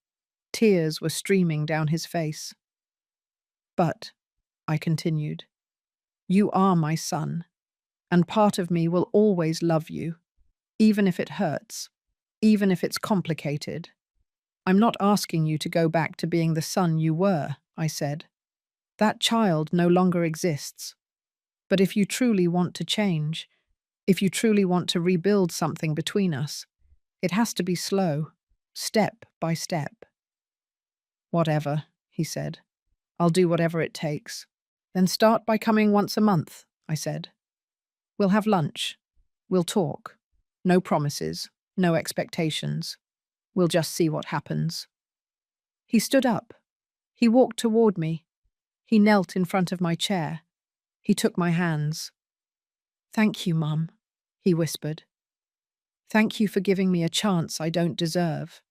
Tears were streaming down his face. "But," I continued, "you are my son, and part of me will always love you, even if it hurts, even if it's complicated. I'm not asking you to go back to being the son you were," I said. "That child no longer exists. But if you truly want to change, if you truly want to rebuild something between us, it has to be slow, step by step." "Whatever," he said. "I'll do whatever it takes." "Then start by coming once a month," I said. "We'll have lunch. We'll talk. No promises, no expectations. We'll just see what happens." He stood up. He walked toward me. He knelt in front of my chair. He took my hands. "Thank you, Mum," he whispered. "Thank you for giving me a chance I don't deserve."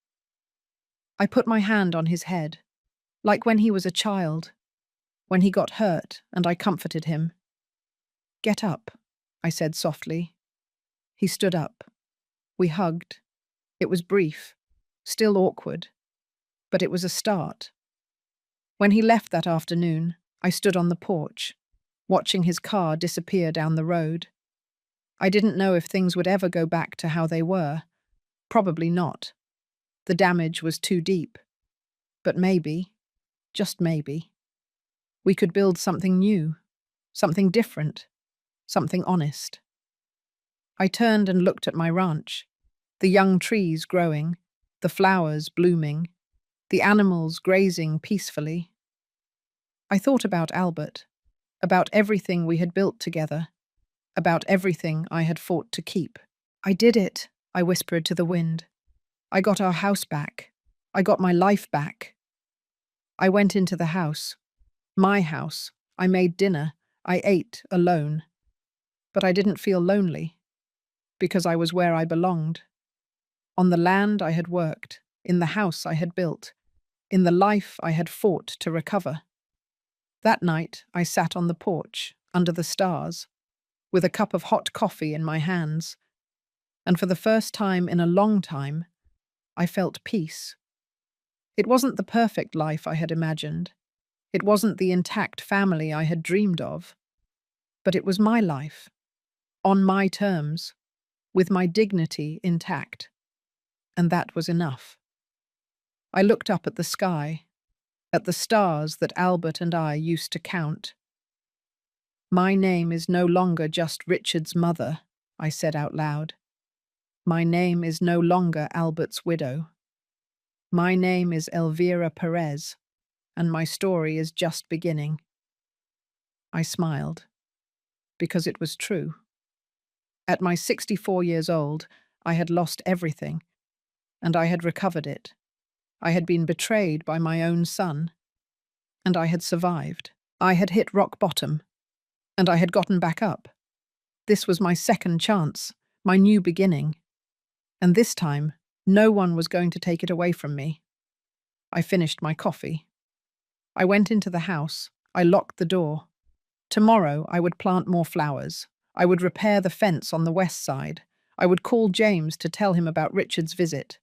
I put my hand on his head, like when he was a child, when he got hurt, and I comforted him. "Get up," I said softly. He stood up. We hugged. It was brief, still awkward, but it was a start. When he left that afternoon, I stood on the porch, watching his car disappear down the road. I didn't know if things would ever go back to how they were. Probably not. The damage was too deep. But maybe, just maybe, we could build something new, something different, something honest. I turned and looked at my ranch, the young trees growing, the flowers blooming, the animals grazing peacefully. I thought about Albert, about everything we had built together, about everything I had fought to keep. "I did it," I whispered to the wind. "I got our house back. I got my life back." I went into the house. My house. I made dinner. I ate alone. But I didn't feel lonely, because I was where I belonged. On the land I had worked, in the house I had built, in the life I had fought to recover. That night I sat on the porch, under the stars, with a cup of hot coffee in my hands, and for the first time in a long time, I felt peace. It wasn't the perfect life I had imagined. It wasn't the intact family I had dreamed of. But it was my life, on my terms, with my dignity intact. And that was enough. I looked up at the sky, at the stars that Albert and I used to count. "My name is no longer just Richard's mother," I said out loud. "My name is no longer Albert's widow. My name is Elvira Perez, and my story is just beginning." I smiled, because it was true. At my 64 years old, I had lost everything, and I had recovered it. I had been betrayed by my own son, and I had survived. I had hit rock bottom, and I had gotten back up. This was my second chance, my new beginning. And this time, no one was going to take it away from me. I finished my coffee. I went into the house. I locked the door. Tomorrow, I would plant more flowers. I would repair the fence on the west side. I would call James to tell him about Richard's visit.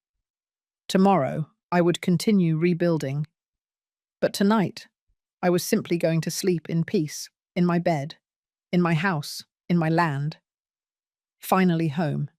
Tomorrow, I would continue rebuilding. But tonight, I was simply going to sleep in peace, in my bed, in my house, in my land. Finally home.